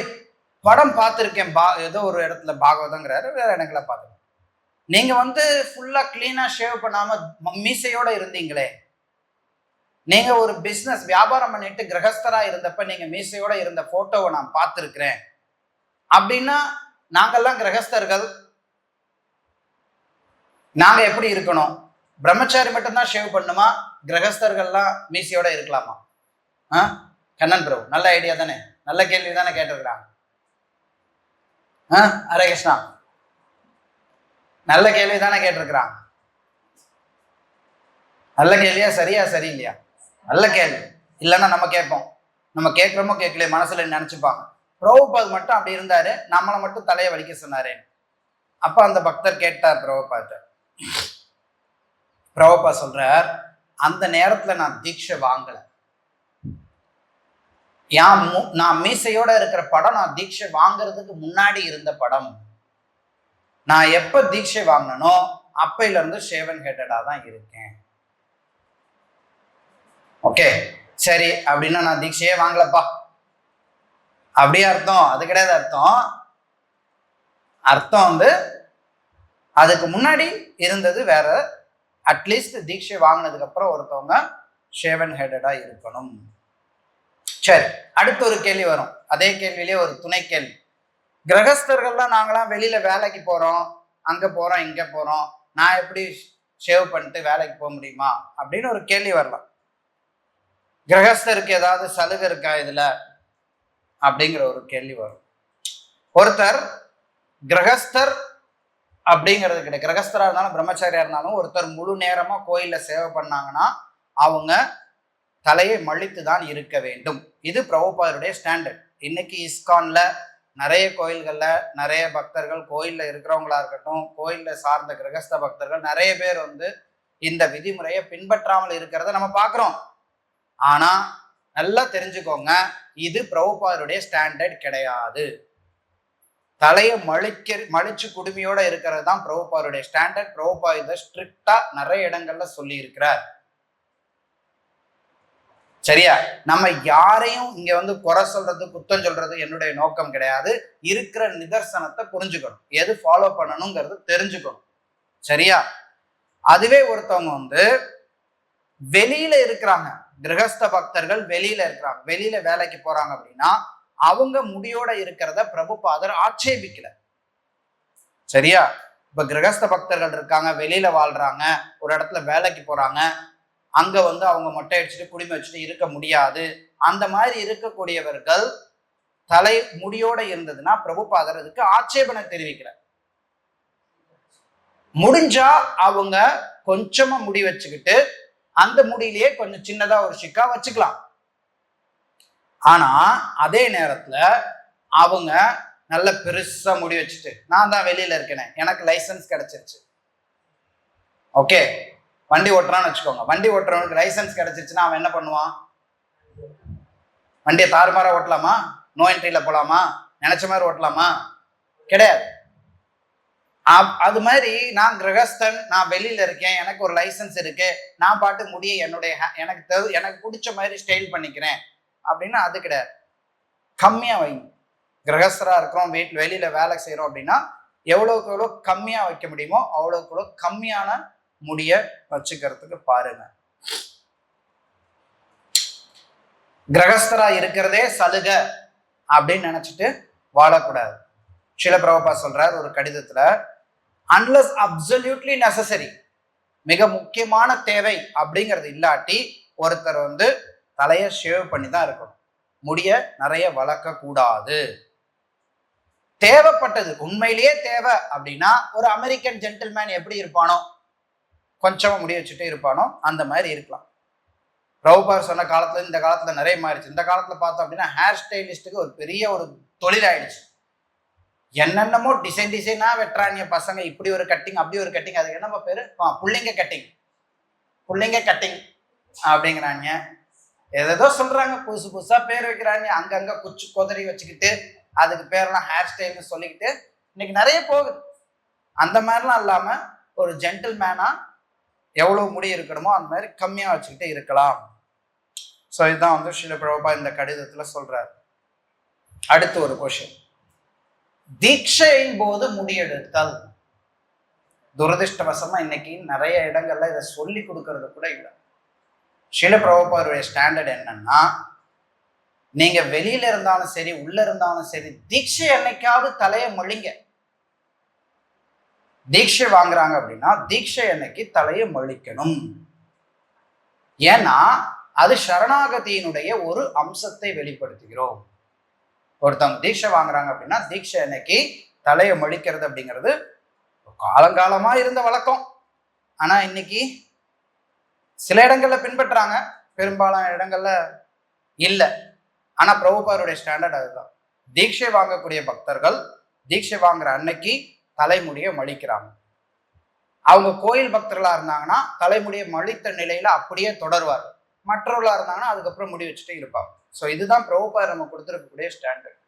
படம் பார்த்திருக்கேன், ஏதோ ஒரு இடத்துல பாகவதங்கிறாரு, வேற இடங்கள பார்த்துருக்கேன், நீங்க வந்து ஃபுல்லா கிளீனா ஷேவ் பண்ணாம மீசையோட இருந்தீங்களே, நீங்க ஒரு பிசினஸ் வியாபாரம் பண்ணிட்டு கிரகஸ்தரா இருந்தப்ப நீங்க மீசையோட இருந்த போட்டோவை நான் பார்த்திருக்கிறேன். அப்படின்னா நாங்கெல்லாம் கிரகஸ்தர்கள், நாங்க எப்படி இருக்கணும்? பிரம்மச்சாரி மட்டும்தான் ஷேவ் பண்ணுமா? கிரகஸ்தர்கள்லாம் மீசையோட இருக்கலாமா? கண்ணன் பிரபு, நல்ல ஐடியா தானே, நல்ல கேள்வி தானே கேட்டிருக்கிறாங்க. ஹரே கிருஷ்ணா, நல்ல கேள்வி தானே கேட்டிருக்கிறாங்க. நல்ல கேள்வியா, சரியா சரியில்லையா? நல்ல கேள்வி. இல்லைன்னா நம்ம கேட்போம், நம்ம கேட்குறோமோ கேட்கலையே மனசுல நினைச்சுப்பாங்க. பிரபுபாத் மட்டும் அப்படி இருந்தாரு, நம்மளை மட்டும் தலையை வலிக்க சொன்னாரு. அப்ப அந்த பக்தர் கேட்டார் பிரபுபாத். பிரபுபா சொல்றார், அந்த நேரத்துல நான் தீட்சை வாங்கல. நான் மீசையோட இருக்கிற படம் நான் தீட்சை வாங்குறதுக்கு முன்னாடி இருந்த படம். நான் எப்ப தீட்சை வாங்கினோ அப்பையில இருந்து ஷேவன் ஹெட்டடா தான் இருக்கேன். ஓகே, சரி, அப்படின்னா நான் தீட்சையே வாங்கலப்பா அப்படியே அர்த்தம்? அது கிடையாது அர்த்தம். அர்த்தம் வந்து அதுக்கு முன்னாடி இருந்தது வேற. அட்லீஸ்ட் தீட்சை வாங்கினதுக்கு அப்புறம் ஒருத்தவங்க ஷேவன் ஹெட்டடா இருக்கணும். சரி, அடுத்த ஒரு கேள்வி வரும். அதே கேள்வியிலே ஒரு துணை கேள்வி. கிரகஸ்தர்கள்லாம் நாங்களாம் வெளியில வேலைக்கு போறோம், அங்க போறோம், இங்க போறோம், நான் எப்படி ஷேவ் பண்ணிட்டு வேலைக்கு போக முடியுமா அப்படின்னு ஒரு கேள்வி வரலாம். கிரகஸ்தருக்கு ஏதாவது சலுகை இருக்கா இதுல அப்படிங்கிற ஒரு கேள்வி வரும். ஒருத்தர் கிரகஸ்தர் அப்படிங்கிறது கிடையாது. கிரகஸ்தரா இருந்தாலும் பிரம்மச்சாரியா இருந்தாலும் ஒருத்தர் முழு நேரமா கோயில்ல சேவை பண்ணாங்கன்னா அவங்க தலையை மழித்து தான் இருக்க வேண்டும். இது பிரபுபாதருடைய ஸ்டாண்டர்ட். இன்னைக்கு இஸ்கான்ல நிறைய கோயில்கள்ல நிறைய பக்தர்கள், கோயில்ல இருக்கிறவங்களா இருக்கட்டும், கோயில்ல சார்ந்த கிரகஸ்த பக்தர்கள் நிறைய பேர் வந்து இந்த விதிமுறையை பின்பற்றாமல் இருக்கிறத நம்ம பார்க்கிறோம். ஆனா நல்லா தெரிஞ்சுக்கோங்க, இது பிரபுபாதருடைய ஸ்டாண்டர்ட் கிடையாது. தலையை மழிச்சு குடுமையோட இருக்கிறது தான் பிரபுபாதருடைய ஸ்டாண்டர்ட். பிரபுபாத் இதை ஸ்ட்ரிக்டா நிறைய இடங்கள்ல சொல்லி இருக்கிறார். சரியா? நம்ம யாரையும் இங்க வந்து குறை சொல்றது, குத்தம் சொல்றது என்னுடைய நோக்கம் கிடையாது. இருக்கிற நிதர்சனத்தை புரிஞ்சுக்கணும், எது ஃபாலோ பண்ணணுங்கிறது தெரிஞ்சுக்கணும். சரியா? அதுவே ஒருத்தவங்க வந்து வெளியில இருக்கிறாங்க, கிரகஸ்த பக்தர்கள் வெளியில இருக்கிறாங்க, வெளியில வேலைக்கு போறாங்க அப்படின்னா அவங்க முடியோட இருக்கிறத பிரபுபாதர் ஆட்சேபிக்கல. சரியா? இப்ப கிரகஸ்த பக்தர்கள் இருக்காங்க, வெளியில வாழ்றாங்க, ஒரு இடத்துல வேலைக்கு போறாங்க, அங்க வந்து அவங்க மொட்டை அடிச்சுட்டு குடிமை வச்சுட்டு இருக்க முடியாது. அந்த மாதிரி இருக்கக்கூடியவர்கள் தலை முடியோட இருந்ததுன்னா பிரபுபாதர் அதுக்கு ஆட்சேபனை தெரிவிக்கிறார். முடிஞ்சா அவங்க கொஞ்சமா முடி வச்சுக்கிட்டு அந்த முடியிலேயே கொஞ்சம் சின்னதா ஒரு சிக்கா வச்சுக்கலாம். ஆனா அதே நேரத்துல அவங்க நல்ல பெருசா முடி வச்சுட்டு, நான் தான் வெளியில இருக்கேனே, எனக்கு லைசன்ஸ் கிடைச்சிருச்சு, ஓகே, வண்டி ஓட்டுறான்னு வச்சுக்கோங்க. வண்டி ஓட்டுறவனுக்கு லைசன்ஸ் கிடைச்சிருச்சுன்னா அவன் என்ன பண்ணுவான்? வண்டியை தாறுமாறா ஓட்டலாமா? நோ என்ட்ரியில போலாமா? நினைச்ச மாதிரி ஓட்டலாமா? கிடையாது. அது மாதிரி நான் கிரகஸ்தன், நான் வெளியில இருக்கேன், எனக்கு ஒரு லைசன்ஸ் இருக்கு, நான் பாட்டு முடிய என்னுடைய எனக்கு பிடிச்ச மாதிரி ஸ்டைல் பண்ணிக்கிறேன் அப்படின்னா அது கிடையாது. கம்மியா வைங்க. கிரகஸ்தரா இருக்கிறோம், வீட்டில் வெளியில வேலை செய்யறோம் அப்படின்னா எவ்வளவுக்கு எவ்வளோ கம்மியா வைக்க முடியுமோ அவ்வளவுக்கு எவ்வளோ கம்மியான முடிய வச்சுக்கிறதுக்கு பாருங்க. கிரகஸ்தரா இருக்கிறதே சலுகை அப்படின்னு நினைச்சிட்டு வாழக்கூடாது. சில பிரபுபா சொல்றார் ஒரு கடிதத்துல, அன்லஸ் அப்சல்யூட்லி நெசசரி, மிக முக்கியமான தேவை அப்படிங்கிறது இல்லாட்டி ஒருத்தர் வந்து தலையை ஷேவ் பண்ணி தான் இருக்கணும், முடிய நிறைய வளர்க்க கூடாது. தேவைப்பட்டது, உண்மையிலேயே தேவை அப்படின்னா ஒரு அமெரிக்கன் ஜென்டில்மேன் எப்படி இருப்பானோ, கொஞ்சமா முடி வச்சுட்டு இருப்பானோ அந்த மாதிரி இருக்கலாம். பிரபுபாதர் சொன்ன காலத்துல இந்த காலத்துல நிறைய மாறிடுச்சு. இந்த காலத்துல பார்த்தோம் அப்படின்னா ஹேர் ஸ்டைலிஸ்டுக்கு ஒரு பெரிய ஒரு தொழிலாயிடுச்சு. என்னென்னமோ டிசைனா வெட்டுறாங்க பசங்க, இப்படி ஒரு கட்டிங், அப்படி ஒரு கட்டிங், அதுக்கு என்னப்பா பேரு? புள்ளிங்க கட்டிங் அப்படிங்கிறாங்க. ஏதோ சொல்றாங்க, புதுசு புதுசா பேர் வைக்கிறாங்க, அங்கங்க குச்சி கொதறி வச்சுக்கிட்டு அதுக்கு பேரெல்லாம் ஹேர் ஸ்டைல்னு சொல்லிக்கிட்டு இன்னைக்கு நிறைய போகுது. அந்த மாதிரிலாம் இல்லாம ஒரு ஜென்டில்மேனா எவ்வளவு முடி இருக்கணுமோ அந்த மாதிரி கம்மியா வச்சுக்கிட்டு இருக்கலாம். ஸோ இதுதான் வந்து ஸ்ரீல பிரபுபா இந்த கடிதத்துல சொல்றாரு. அடுத்து ஒரு கொஸ்டின், தீட்சையின் போது முடியெடுத்தல். துரதிருஷ்டவசமா இன்னைக்கு நிறைய இடங்கள்ல இதை சொல்லி கொடுக்கறது கூட இல்லை. ஸ்ரீல பிரபுபாவுடைய ஸ்டாண்டர்ட் என்னன்னா, நீங்க வெளியில இருந்தாலும் சரி உள்ள இருந்தாலும் சரி தீட்சை என்னைக்காவது தலையை மொழிங்க. தீட்சை வாங்குறாங்க அப்படின்னா தீட்சை அன்னைக்கு தலையை மொழிக்கணும். ஏன்னா அது சரணாகதியினுடைய ஒரு அம்சத்தை வெளிப்படுத்துகிறோம். ஒருத்தவங்க தீட்சை வாங்குறாங்க அப்படின்னா தீட்சை அன்னைக்கு தலையை மடிக்கிறது அப்படிங்கிறது காலங்காலமா இருந்த வழக்கம். ஆனா இன்னைக்கு சில இடங்கள்ல பின்பற்றாங்க, பெரும்பாலான இடங்கள்ல இல்லை. ஆனா பிரபுபாதருடைய ஸ்டாண்டர்ட் அதுதான். தீட்சை வாங்கக்கூடிய பக்தர்கள் தீட்சை வாங்குற அன்னைக்கு தலைமுடியை மடிக்கிறாங்க. அவங்க கோயில் பக்தர்களா இருந்தாங்கன்னா தலைமுடியை மழித்த நிலையில அப்படியே தொடருவார். மற்றவர்களா இருந்தாங்கன்னா அதுக்கப்புறம் முடி வச்சுட்டு இருப்பாங்க. ஸோ இதுதான் பிரபுபாதர் நம்ம கொடுத்துருக்கக்கூடிய ஸ்டாண்டர்ட்.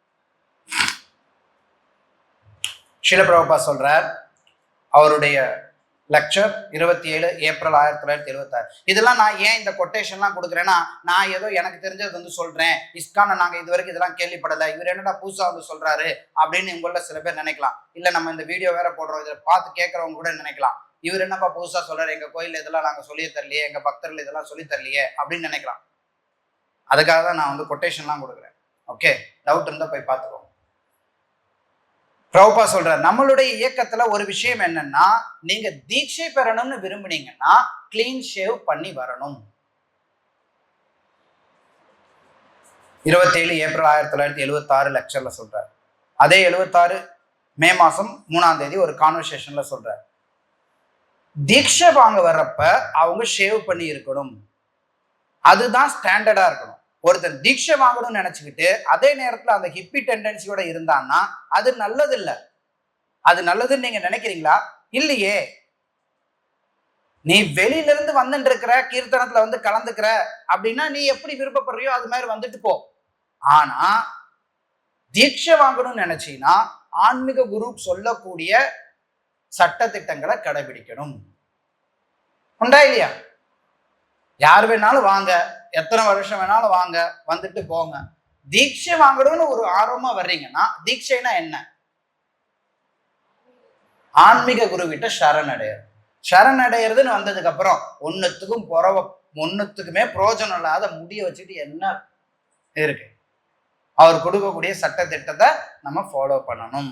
ஷீல பிரபுபாத் சொல்றார், அவருடைய லெக்சர் 27 ஏப்ரல் 1976. இதெல்லாம் நான் ஏன் இந்த கொட்டேஷன்லாம் கொடுக்குறேன்னா, நான் ஏதோ எனக்கு தெரிஞ்சது வந்து சொல்றேன், இஸ்கானை நாங்க இது வரைக்கும் இதெல்லாம் கேள்விப்படலை, இவர் என்னடா புதுசா வந்து சொல்றாரு அப்படின்னு உங்கள சில பேர் நினைக்கலாம். இல்ல நம்ம இந்த வீடியோ வேற போடுறோம், இதை பார்த்து கேட்கறவங்க கூட நினைக்கலாம், இவர் என்னப்பா புதுசா சொல்றாரு, எங்க கோயில் இதெல்லாம் நாங்க சொல்லியே தரலையே, எங்க பக்தர்கள் இதெல்லாம் சொல்லி தரலையே அப்படின்னு நினைக்கலாம். அதுக்காக தான் நான் வந்து கொட்டேஷன்லாம் கொடுக்குறேன். ஓகே, டவுட் இருந்தா போய் பார்த்துக்கோங்க. பிரபுபா சொல்ற, நம்மளுடைய இயக்கத்துல ஒரு விஷயம் என்னன்னா, நீங்க தீட்சை பெறணும்னு விரும்புனீங்கன்னா கிளீன் ஷேவ் பண்ணி வரணும். 27 ஏப்ரல் 1976 லெக்சர்ல சொல்றாரு. அதே 76 மே மாசம் 3ஆம் தேதி ஒரு கான்வர்சேஷன்ல சொல்றாரு, தீட்சை வாங்க வர்றப்ப அவங்க ஷேவ் பண்ணி இருக்கணும், அதுதான் ஸ்டாண்டர்டா இருக்கணும். ஒருத்தர் தீட்சை வாங்கணும்னு நினைச்சுக்கிட்டு அதே நேரத்துல அந்த ஹிப்பி டெண்டன்சியோட இருந்தான்னா அது நல்லது இல்லை. அது நல்லதுன்னு நீங்க நினைக்கிறீங்களா? இல்லையே. நீ வெளியில இருந்து வந்துட்டு இருக்கிற, கீர்த்தனத்துல வந்து கலந்துக்கிற அப்படின்னா நீ எப்படி விருப்பப்படுறியோ அது மாதிரி வந்துட்டு போ. ஆனா தீட்சை வாங்கணும்னு நினைச்சீங்கன்னா ஆன்மீக குரு சொல்லக்கூடிய சட்ட திட்டங்களை கடைபிடிக்கணும். உண்டா இல்லையா? யார் வேணாலும் வாங்க, எத்தனை வருஷம் வேணாலும் வாங்க, வந்துட்டு போங்க. தீட்சை வாங்கணும்னு ஒரு ஆர்வமா வர்றீங்கன்னா தீட்சைனா என்ன? ஆன்மீக குரு கிட்ட சரணடையர். சரணடைகிறதுன்னு வந்ததுக்கு அப்புறம் ஒன்னுத்துக்குமே பிரயோஜனம் இல்லாத முடிய வச்சுட்டு என்ன இருக்கு? அவர் கொடுக்கக்கூடிய சட்ட திட்டத்தை நம்ம ஃபாலோ பண்ணணும்.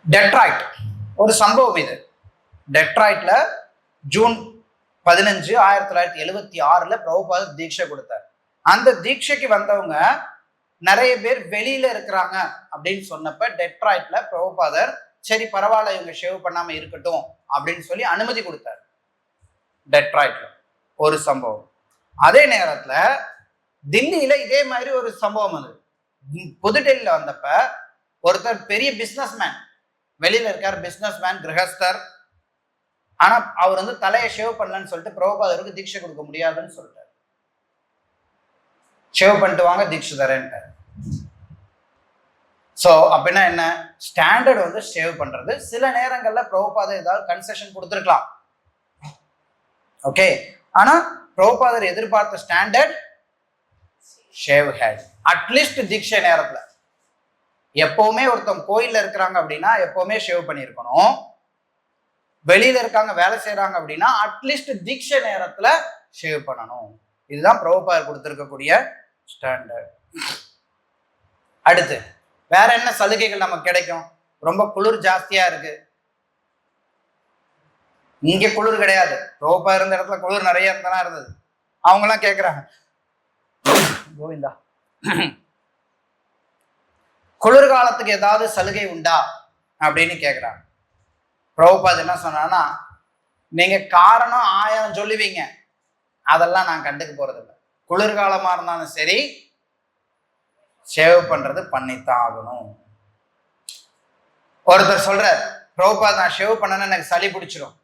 டெட்ராய்ட் ஒரு சம்பவம். இது டெட்ராய்ட்ல ஜூன் 15 1976 பிரபுபாதர் தீட்சை கொடுத்தார். அந்த தீட்சைக்கு வந்தவங்க நிறைய பேர் வெளியில இருக்கிறாங்க அப்படின்னு சொன்னப்ப டெட்ராய்ட்ல பிரபுபாதர் சரி பரவாயில்ல இவங்க ஷேவ் பண்ணாம இருக்கட்டும் அப்படின்னு சொல்லி அனுமதி கொடுத்தார். டெட்ராய்ட்ல ஒரு சம்பவம். அதே நேரத்துல தில்லியில இதே மாதிரி ஒரு சம்பவம் வந்து புதுடெல்லியில வந்தப்ப ஒருத்தர் பெரிய பிசினஸ்மேன், வெளியில இருக்கார், பிசினஸ்மேன், கிரகஸ்தர். ஆனா அவர் வந்து தலையை ஷேவ் பண்ணலன்னு சொல்லிட்டு பிரபுபாதருக்கு தீட்சை கொடுக்க முடியாதுன்னு சொல்லிட்டார். ஷேவ் பண்ணிட்டு வாங்க தீட்சை தரேன்ட்டார். ஸோ அப்படின்னா என்ன? ஸ்டாண்டர்ட் வந்து ஷேவ் பண்றது. சில நேரங்கள்ல பிரபுபாதர் ஏதாவது கன்செஷன் கொடுத்துருக்கலாம். ஓகே, ஆனா பிரபுபாதர் எதிர்பார்த்த ஸ்டாண்டர்ட் ஷேவ் ஹேட். அட்லீஸ்ட் தீட்சை நேரத்துல எப்பவுமே ஒருத்தவங்க கோயில்ல இருக்கிறாங்க அப்படின்னா எப்பவுமே ஷேவ் பண்ணியிருக்கணும். வெளியில இருக்காங்க, வேலை செய்யறாங்க அப்படின்னா அட்லீஸ்ட் தீட்சை நேரத்துல ஷேவ் பண்ணணும். இதுதான் பிரபுபாதர் கொடுத்திருக்கக்கூடிய ஸ்டாண்டர்ட். அடுத்து வேற என்ன சலுகைகள் நமக்கு கிடைக்கும்? ரொம்ப குளிர் ஜாஸ்தியா இருக்கு, இங்க குளிர் கிடையாது, பிரபுபாதர் இருந்த இடத்துல குளிர் நிறைய இருந்தா இருந்தது. அவங்க எல்லாம் கேக்குறாங்க, கோவிந்தா குளிர்காலத்துக்கு ஏதாவது சலுகை உண்டா அப்படின்னு கேக்குறாங்க. பிரபுபாதர் என்ன சொன்னா, நீங்க காரணம் 1000 சொல்லுவீங்க, அதெல்லாம் நான் கண்டுக்க போறது இல்லை. குளிர்காலமா இருந்தாலும் சரி ஷேவ் பண்றது பண்ணித்தான் ஆகணும். ஒருத்தர் சொல்ற, பிரபுபாதர் நான் ஷேவ் பண்ணனா எனக்கு சளி பிடிச்சிடும்,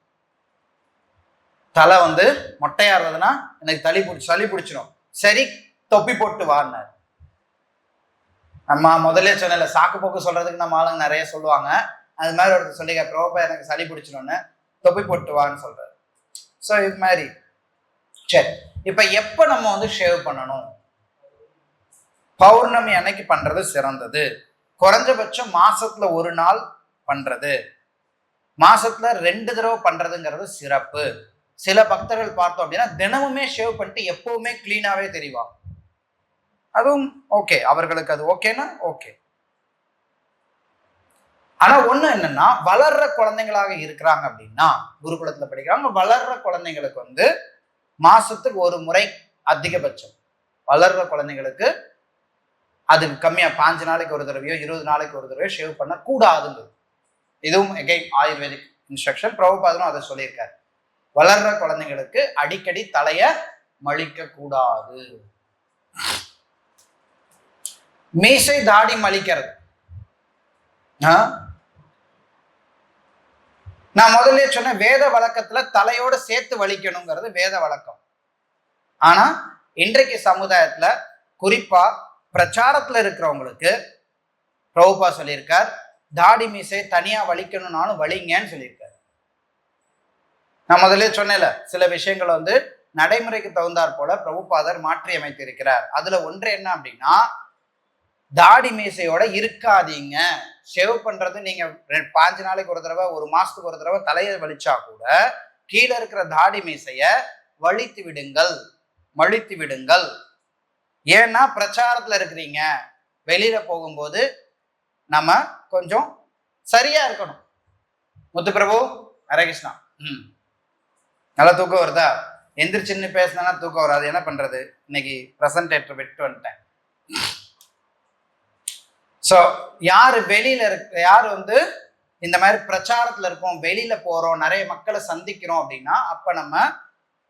தலை வந்து மொட்டையா இருந்ததுன்னா எனக்கு சளி பிடிச்சிடும், சரி தொப்பி போட்டு வாடினார். நம்ம முதல்ல சொன்ன சாக்கு போக்கு சொல்றதுக்கு நம்ம ஆளுங்க நிறைய சொல்லுவாங்க. அது மாதிரி ஒருத்தர் சொல்லிக்க, பிரபுபாதர் எனக்கு சளி பிடிச்சிடும்னு தொப்பி போட்டு வான்னு சொல்றாரு. ஸோ இது மாதிரி. சரி, இப்ப எப்ப நம்ம வந்து ஷேவ் பண்ணணும்? பௌர்ணமி அன்னைக்கு பண்றது சிறந்தது. குறைஞ்சபட்சம் மாசத்துல ஒரு நாள் பண்றது, மாசத்துல 2 தடவை பண்றதுங்கிறது சிறப்பு. சில பக்தர்கள் பார்த்தோம் அப்படின்னா தினமுமே ஷேவ் பண்ணிட்டு எப்பவுமே கிளீனாவே தெரிவாங்க. அதுவும் ஓகே, அவர்களுக்கு அது ஓகேனா ஓகே. ஆனா ஒண்ணு என்னன்னா, வளர்ற குழந்தைங்களாக இருக்கிறாங்க அப்படின்னா, குருகுலத்துல படிக்கிறாங்க, வளர்ற குழந்தைங்களுக்கு வந்து மாசத்துக்கு ஒரு முறை அதிகபட்சம், வளர்ற குழந்தைங்களுக்கு அதுக்கு கம்மியா 5 நாளைக்கு ஒரு தடவையோ 20 நாளைக்கு ஒரு தடவையோ ஷேவ் பண்ண கூடாதுங்க. இதுவும் எகைன் ஆயுர்வேதிக் இன்ஸ்ட்ரக்ஷன். பிரபுபாதரும் அதை சொல்லியிருக்காரு. வளர்ற குழந்தைங்களுக்கு அடிக்கடி தலைய மழிக்க கூடாது. மீசை தாடி மழிக்கிறது நான் முதல்ல சொன்ன வேத வழக்கத்துல தலையோட சேர்த்து வலிக்கணுங்கிறது வேத வழக்கம். ஆனா இன்றைக்கு சமுதாயத்துல குறிப்பா பிரச்சாரத்துல இருக்கிறவங்களுக்கு பிரபுபா சொல்லியிருக்கார், தாடி மீசை தனியா வலிக்கணும்னாலும் வலிங்கன்னு சொல்லியிருக்காரு. நான் முதல்ல சொன்னேன்ல, சில விஷயங்களை நடைமுறைக்கு தகுந்தாற் போல பிரபுபாதர் மாற்றி அமைத்திருக்கிறார். அதுல ஒன்று என்ன அப்படின்னா, தாடி மீசையோட இருக்காதீங்க. ஷேவ் பண்றது நீங்க 5 நாளைக்கு ஒரு தடவை, ஒரு மாசத்துக்கு ஒரு தடவை தலையை வலிச்சா கூட கீழே இருக்கிற தாடி மீசைய வலித்து விடுங்கள், மழித்து விடுங்கள். ஏன்னா பிரச்சாரத்துல இருக்கிறீங்க, வெளியில போகும்போது நம்ம கொஞ்சம் சரியா இருக்கணும். முத்துப்பிரபு, ஹரே கிருஷ்ணா. நல்லா தூக்கம் வருதா? எந்திரிச்சின்னு பேசினா தூக்கம் வராது, என்ன பண்றது? இன்னைக்கு பிரசன்டேட்டர் விட்டு வந்துட்டேன். ஸோ யாரு வெளியில யார் இந்த மாதிரி பிரச்சாரத்துல இருக்கோம், வெளியில போறோம், நிறைய மக்களை சந்திக்கிறோம் அப்படின்னா அப்ப நம்ம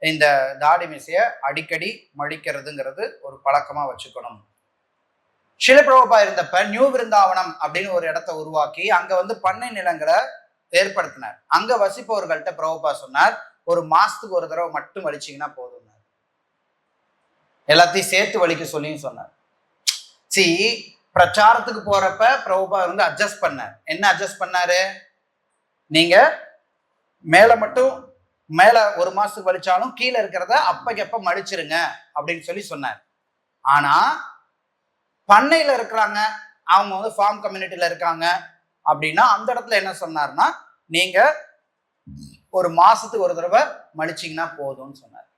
இந்த தாடி மீசைய அடிக்கடி மழிக்கிறதுங்கிறது ஒரு பழக்கமா வச்சுக்கணும். ஷில பிரபுபா இருந்தப்ப நியூ விருந்தாவனம் அப்படின்னு ஒரு இடத்த உருவாக்கி அங்க பண்ணை நிலங்களை ஏற்படுத்தினார். அங்க வசிப்பவர்கள்ட்ட பிரபுபா சொன்னார், ஒரு மாசத்துக்கு ஒரு தடவை மட்டும் வலிச்சிங்கன்னா போதும், எல்லாத்தையும் சேர்த்து வலிக்க சொல்லியும் சொன்னார். பிரச்சாரத்துக்கு போறப்ப பிரபுபா அட்ஜஸ்ட் பண்ணார். என்ன அட்ஜஸ்ட் பண்ணாரு? நீங்க மேல ஒரு மாசத்துக்கு வலிச்சாலும் கீழே இருக்கிறத அப்பக்கப்ப மடிச்சிருங்க அப்படின்னு சொல்லி சொன்னார். ஆனா பண்ணையில இருக்கிறாங்க, அவங்க ஃபார்ம் கம்யூனிட்டியில இருக்காங்க அப்படின்னா அந்த இடத்துல என்ன சொன்னார்னா, நீங்க ஒரு மாசத்துக்கு ஒரு தடவை மடிச்சிங்கன்னா போதும்னு சொன்னார்.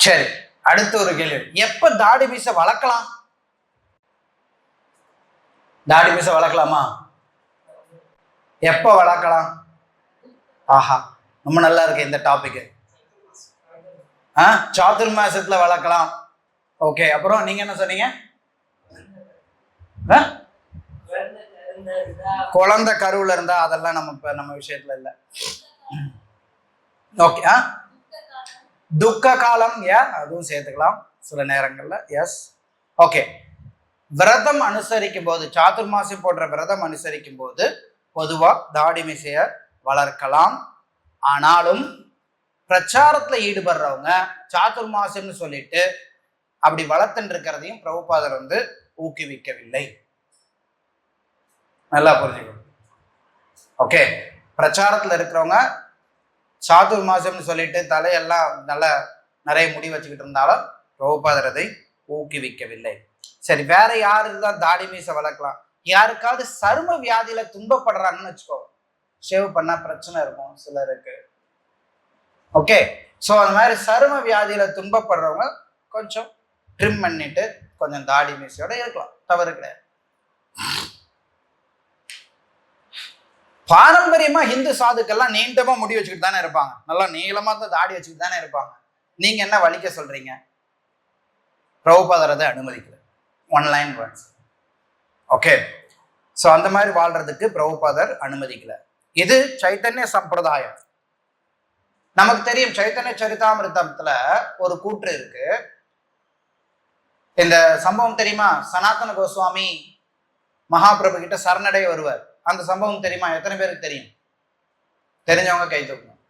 சரி, அடுத்த ஒரு கேள்வி, எப்ப தாடி மீசை வளர்க்கலாம்? தாடி மீசை வளர்க்கலாமா? எப்ப வளர்க்கலாம்? ஆஹா, ரொம்ப நல்லா இருக்கு இந்த டாபிக். சாதுர் மாசத்துல வளர்க்கலாம். ஓகே, அப்புறம் நீங்க என்ன சொன்னீங்க? குழந்தை கருவுல இருந்தா அதெல்லாம் நம்ம விஷயத்துல இல்ல. ஓகே, துக்க காலம் அதுவும் சேர்த்துக்கலாம் சில நேரங்கள்ல. Yes, okay. விரதம் அனுசரிக்கும் போது, சாதுர்மாசி போன்ற விரதம் அனுசரிக்கும் போது பொதுவா தாடி மீசைய வளர்க்கலாம். ஆனாலும் பிரச்சாரத்துல ஈடுபடுறவங்க சாதுர்மாசம்னு சொல்லிட்டு அப்படி வளர்த்துட்டு இருக்கிறதையும் பிரபுபாதர் ஊக்குவிக்கவில்லை. நல்லா புரிஞ்சுக்கணும். ஓகே, பிரச்சாரத்துல இருக்கிறவங்க சாதுர்மாசம்னு சொல்லிட்டு தலையெல்லாம் நல்லா நிறைய முடி வச்சுக்கிட்டு இருந்தாலும் பிரபுபாதர் அதை ஊக்குவிக்கவில்லை. சரி, வேற யாரு தான் தாடி மீசை வளர்க்கலாம்? யாருக்காவது சரும வியாதியில துன்பப்படுறாங்கன்னு வச்சுக்கோ, ஷேவ் பண்ணா பிரச்சனை இருக்கும் சிலருக்கு. ஓகே, ஸோ அந்த மாதிரி சரும வியாதியில துன்பப்படுறவங்க கொஞ்சம் ட்ரிம் பண்ணிட்டு கொஞ்சம் தாடி மீசையோட இருக்கலாம், தவறு கிடையாது. பாரம்பரியமா ஹிந்து சாதுக்கெல்லாம் நீண்டமா முடி வச்சுக்கிட்டு தானே இருப்பாங்க, நல்லா நீளமா தான் தாடி வச்சுக்கிட்டு தானே இருப்பாங்க. நீங்க என்ன வலிக்க சொல்றீங்க? பிரபுபாதர் அதை அனுமதிக்கல. One line words. ஓகே, ஸோ அந்த மாதிரி வாழ்றதுக்கு பிரபுபாதர் அனுமதிக்கல. இது சைத்தன்ய சம்பிரதாயம். நமக்கு தெரியும், சைத்தன்ய சரிதாமிருதத்துல ஒரு கூற்று இருக்கு. இந்த சம்பவம் தெரியுமா? சனாதன கோஸ்வாமி மகாபிரபு கிட்ட சரணடைய வருவார். அந்த சம்பவம் தெரியுமா? எத்தனை பேருக்கு தெரியும்? தெரிஞ்சவங்க கை தூக்கணும்.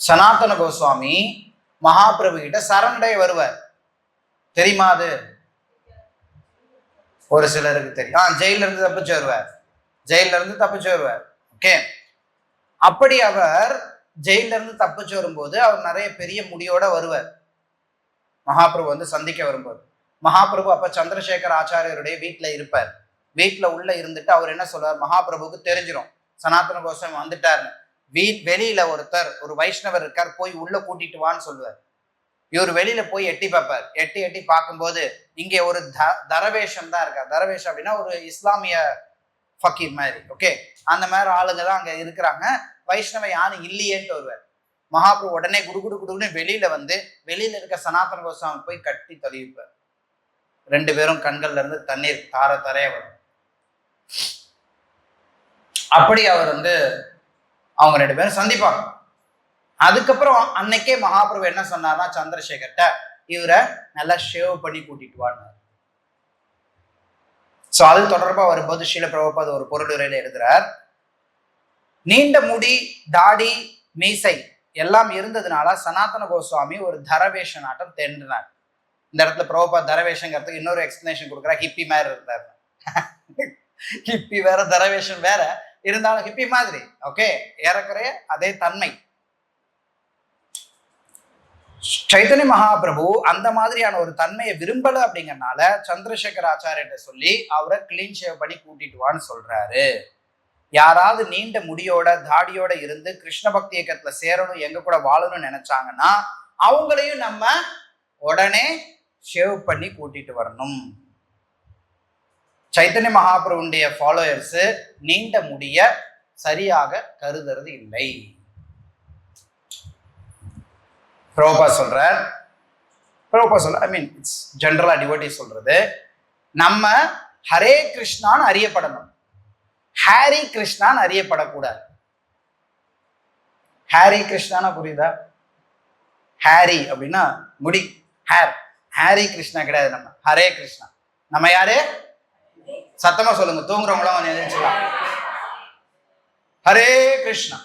சனாதன கோஸ்வாமி மகாபிரபு கிட்ட சரணடைய வருவார். தெரியுமா? அது ஒரு சிலருக்கு தெரியும். ஜெயில இருந்து தப்பிச்சு வருவார். ஜெயில இருந்து தப்பிச்சு வருவார். ஓகே, அப்படி அவர் ஜெயில இருந்து தப்பிச்சு வரும்போது அவர் நிறைய பெரிய முடியோட வருவார். மகாபிரபு சந்திக்க வரும்போது, மகாபிரபு அப்ப சந்திரசேகர் ஆச்சாரியருடைய வீட்டுல இருப்பார். வீட்டுல உள்ள இருந்துட்டு அவர் என்ன சொல்றார், மகாபிரபுக்கு தெரிஞ்சிடும் சனாதன கோஸ்வாமி வந்துட்டாருன்னு. வெளியில ஒருத்தர், ஒரு வைஷ்ணவர் இருக்கார், போய் உள்ள கூட்டிட்டு வான்னு சொல்லுவார். இவர் வெளியில போய் எட்டி பார்ப்பார். எட்டி பார்க்கும்போது இங்கே ஒரு தரவேஷம் தான் இருக்கார். தரவேஷம் அப்படின்னா ஒரு இஸ்லாமிய ஃபக்கீர் மாதிரி. ஓகே, அந்த மாதிரி ஆளுங்க தான் அங்க இருக்கிறாங்க. வைஷ்ணவ யாரும் இல்லையேன்ட்டு வருவார். மகாபிரபு உடனே குடுகுடுன்னு வெளியில வந்து வெளியில இருக்க சனாதன கோஸ்வாமி போய் கட்டி தழுவிப்பார். 2 பேரும் கண்கள்ல இருந்து தண்ணீர் தாரையா வரும். அப்படி அவர் வந்து அவங்க 2 பேரும் சந்திப்பாங்க. அதுக்கப்புறம் அன்னைக்கே மகாபிரபு என்ன சொன்னார்னா சந்திரசேகர்கிட்ட, இவரை நல்லா ஷேவ் பண்ணி கூட்டிட்டு வாங்க. சோ அது தொடர்பா வரும்போது ஸ்ரீல பிரபுபாத் ஒரு பொருளுரையில எழுதுறார், நீண்ட முடி, தாடி, மீசை எல்லாம் இருந்ததுனால சனாதன கோஸ்வாமி ஒரு தரவேஷ நாட்டம் தேர்ந்தார். இந்த இடத்துல பிரபுபாத் தரவேஷங்கிறதுக்கு இன்னொரு எக்ஸ்பிளனேஷன் கொடுக்குறா. ஹிப்பி மாதிரி இருந்தார். ஹிப்பி வேற, தரவேஷன் வேற, இருந்தாலும் ஹிப்பி மாதிரி. ஓகே, ஏறக்குறைய அதே தன்மை. சைத்தன்ய மகாபிரபு அந்த மாதிரியான ஒரு தன்மையை விரும்பல அப்படிங்கறனால சந்திரசேகர் ஆச்சாரியிட்ட சொல்லி அவரை கிளீன் ஷேவ் பண்ணி கூட்டிட்டு வான்னு சொல்றாரு. யாராவது நீண்ட முடியோட தாடியோட இருந்து கிருஷ்ண பக்தி இயக்கத்துல சேரணும், எங்க கூட வாழணும்னு நினைச்சாங்கன்னா அவங்களையும் நம்ம உடனே ஷேவ் பண்ணி கூட்டிட்டு வரணும். சைத்தன்ய மகாபிரபுடைய ஃபாலோயர்ஸ் நீண்ட முடிய சரியாக கருதுறது இல்லை. பிரபுபாத் சொல்றார், ஐ மீன் இட்ஸ் ஜெனரலா டிவோட்டி சொல்றது, நம்ம ஹரே கிருஷ்ணான்னு அறியப்படணும், ஹாரி கிருஷ்ணான்னு அறியப்படக்கூடாது. ஹாரி கிருஷ்ணானா புரியுதா? ஹாரி அப்படின்னா முடி, ஹேர். ஹாரி கிருஷ்ணா கிடையாது, நம்ம ஹரே கிருஷ்ணா. நம்ம யாரு? சத்தமா சொல்லுங்க, தூங்குறவங்களும் நினைச்சுக்கலாம். ஹரே கிருஷ்ணா,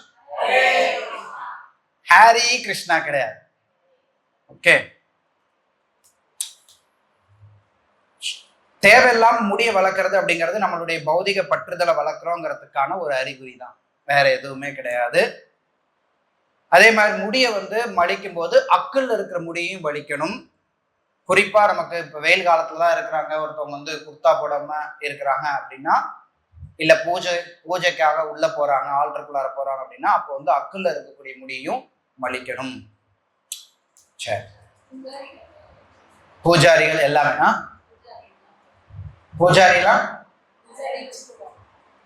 ஹாரி கிருஷ்ணா கிடையாது. ஓகே, தேவையில்லாம முடிய வளர்க்கறது அப்படிங்கிறது நம்மளுடைய பௌதிக பற்றுதலை வளர்க்குறோங்கிறதுக்கான ஒரு அறிகுறி தான், வேற எதுவுமே கிடையாது. அதே மாதிரி முடியை வந்து மலிக்கும் போது அக்குள் இருக்கிற முடியையும் வலிக்கணும். குறிப்பா நமக்கு இப்ப வெயில் காலத்துலதான் இருக்கிறாங்க, ஒருத்தவங்க வந்து குர்த்தா போடாம இருக்கிறாங்க அப்படின்னா, இல்ல பூஜைக்காக உள்ள போறாங்க, ஆல்டருக்குள்ளார போறாங்க அப்படின்னா, அப்போ வந்து அக்குள்ள இருக்கக்கூடிய முடியையும் மலிக்கணும். சரி, பூஜாரிகள் எல்லாமே பூஜாரிலாம்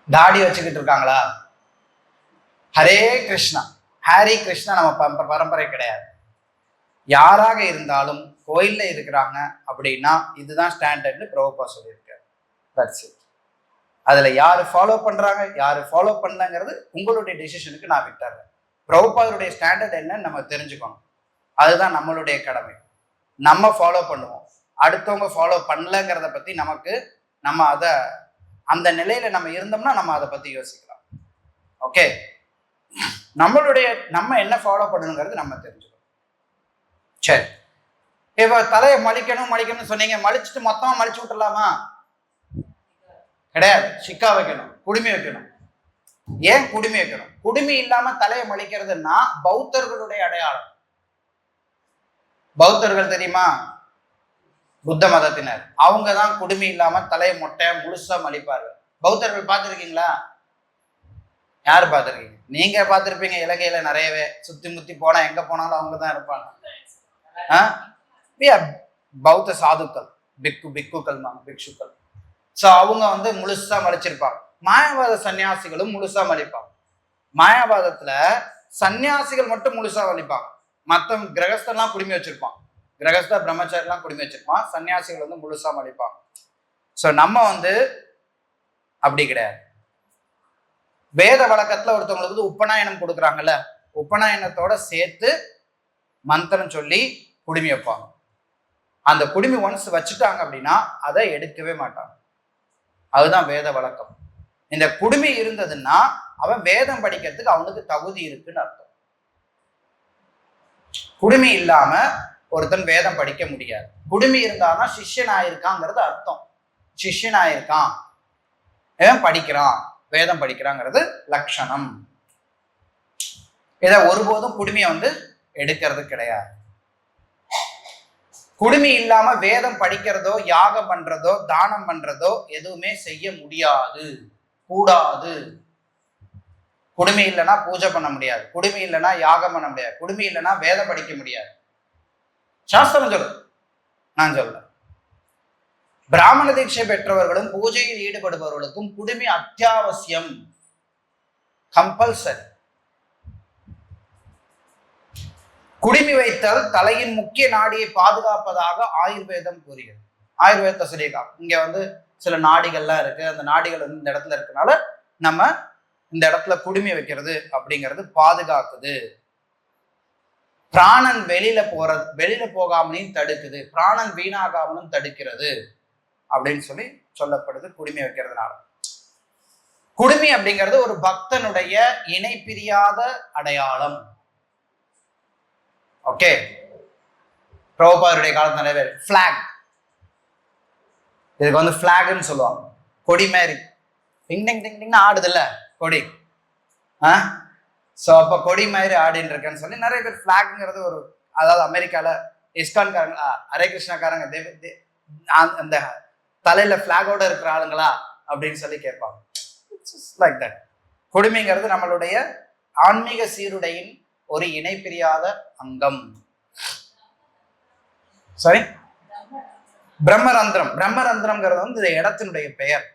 தாடி வச்சுக்கிட்டு இருக்காங்களா? ஹரே கிருஷ்ணா, ஹாரி கிருஷ்ணா நம்ம பரம்பரை கிடையாது. யாராக இருந்தாலும் கோயில்ல இருக்கிறாங்க அப்படின்னா இதுதான் ஸ்டாண்டர்ட்னு பிரபுபாத் சொல்லியிருக்காரு. That's it. அதுல யாரு ஃபாலோ பண்றாங்க, யாரு ஃபாலோ பண்ணலங்கிறது உங்களுடைய டிசிஷனுக்கு நான் விட்டுறேன். பிரபுபாதருடைய ஸ்டாண்டர்ட் என்னன்னு நம்ம தெரிஞ்சுக்கணும், அதுதான் நம்மளுடைய கடமை. நம்ம ஃபாலோ பண்ணுவோம், அடுத்தவங்க ஃபாலோ பண்ணலங்கிறத பத்தி நம்ம அதை அந்த நிலையில நம்ம இருந்தோம்னா நம்ம அதை பத்தி யோசிக்கலாம். ஓகே, நம்ம என்ன ஃபாலோ பண்ணணுங்கிறது நம்ம தெரிஞ்சுக்கணும். சரி, இப்ப தலையை மலிக்கணும்னு சொன்னீங்க, மலிச்சுட்டு மொத்தமா மலிச்சு விட்டுலாமா? கிடையாது, சிக்கா வைக்கணும், குடுமி வைக்கணும். ஏன் குடுமி வைக்கணும்? குடுமி இல்லாம தலையை மலிக்கிறதுனா பௌத்தர்களுடைய அடையாளம். பௌத்தர்கள் தெரியுமா? புத்த மதத்தினர். அவங்க தான் குடுமி இல்லாம தலையை மொட்டையா முழுசா மலிப்பார்கள். பௌத்தர்கள் பார்த்துருக்கீங்களா? யாரு பார்த்துருக்கீங்க? நீங்க பார்த்துருப்பீங்க, இலங்கையில நிறையவே சுத்தி முத்தி போனா எங்க போனாலும் அவங்க தான் இருப்பாங்க. பௌத்த சாதுக்கள், பிக்குகள், பிக்ஷுக்கள். சோ அவங்க வந்து முழுசா மலிச்சிருப்பாங்க. மாயாவாத சன்னியாசிகளும் முழுசா மலிப்பாங்க. மாயாவாதத்துல சன்னியாசிகள் மட்டும் முழுசா மலிப்பாங்க, மற்ற கிரகஸ்தெல்லாம் குடுமி வச்சிருப்பான். கிரகஸ்த பிரம்மச்சாரியெல்லாம் குடுமி வச்சிருப்பான், சன்னியாசிகள் வந்து முழுசா மலிப்பாங்க. சோ நம்ம வந்து அப்படி கிடையாது. வேத வழக்கத்துல ஒருத்தவங்களுக்கு வந்து உபநயனம் கொடுக்குறாங்கல்ல, உபநயனத்தோட சேர்த்து மந்திரம் சொல்லி குடுமி வைப்பாங்க. அந்த குடுமி ஒன்ஸ் வச்சுட்டாங்க அப்படின்னா அதை எடுக்கவே மாட்டாங்க. அதுதான் வேத வழக்கம். இந்த குடுமி இருந்ததுன்னா அவன் வேதம் படிக்கிறதுக்கு அவனுக்கு தகுதி இருக்குன்னு அர்த்தம். குடுமி இல்லாம ஒருத்தன் வேதம் படிக்க முடியாது. குடுமி இருந்தாதான் சிஷ்யன் ஆயிருக்காங்கிறது அர்த்தம். சிஷ்யன் ஆயிருக்கான், படிக்கிறான், வேதம் படிக்கிறாங்கிறது லட்சணம். இதை ஒருபோதும் குடுமியை வந்து எடுக்கிறது கிடையாது. குடுமி இல்லாம வேதம் படிக்கிறதோ யாகம் பண்றதோ தானம் பண்றதோ எதுவுமே செய்ய முடியாது, கூடாது. குடுமி இல்லைன்னா பூஜை பண்ண முடியாது, குடுமி இல்லைன்னா யாகம் பண்ண முடியாது, குடுமி இல்லைன்னா வேதம் படிக்க முடியாது. சாஸ்திரம் சொல்லு, நான் சொல்ல. பிராமண தீட்சை பெற்றவர்களும் பூஜையில் ஈடுபடுபவர்களுக்கும் குடுமி அத்தியாவசியம், கம்பல்சரி. குடுமி வைத்தல் தலையின் முக்கிய நாடியை பாதுகாப்பதாக ஆயுர்வேதம் கூறுகிறது. ஆயுர்வேதத்தை சொல்லியிருக்காங்க. இங்க வந்து சில நாடிகள்லாம் இருக்கு, அந்த நாடிகள் வந்து இந்த இடத்துல இருக்கனால நம்ம இந்த இடத்துல குடுமி வைக்கிறது அப்படிங்கிறது பாதுகாக்குது. பிராணன் வெளியில போகாமலையும் தடுக்குது, பிராணன் வீணாகாமலும் தடுக்கிறது அப்படின்னு சொல்லப்படுது குடுமி வைக்கிறதுனால. குடுமி அப்படிங்கிறது ஒரு பக்தனுடைய இணை பிரியாத அடையாளம். ஓகே, பிரபுபாதருடைய காலத்துல நிறைய பேர் பிளாக், இதுக்கு வந்து பிளாக்னு சொல்லுவாங்க. கொடி மாதிரி டிங் டிங் டிங் டிங்னு ஆடுது இல்ல கொடி, ஸோ அப்போ கொடி மாதிரி ஆடின்னு இருக்கேன்னு சொல்லி நிறைய பேர் பிளாக்ங்கிறது ஒரு, அதாவது அமெரிக்கால இஸ்கான்காரங்க, ஹரே கிருஷ்ணாக்காரங்க அந்த தலையில பிளாகோட இருக்கிற ஆளுங்களா அப்படின்னு சொல்லி கேட்பாங்க. Like that. குடுமிங்கிறது நம்மளுடைய ஆன்மீக சீருடையின் ஒரு இணை பிரியாத அங்கம். சரி, பிரம்மரந்திரம். பிரம்மரந்திரம்ங்கிறது வந்து இந்த இடத்தினுடைய பெயர்.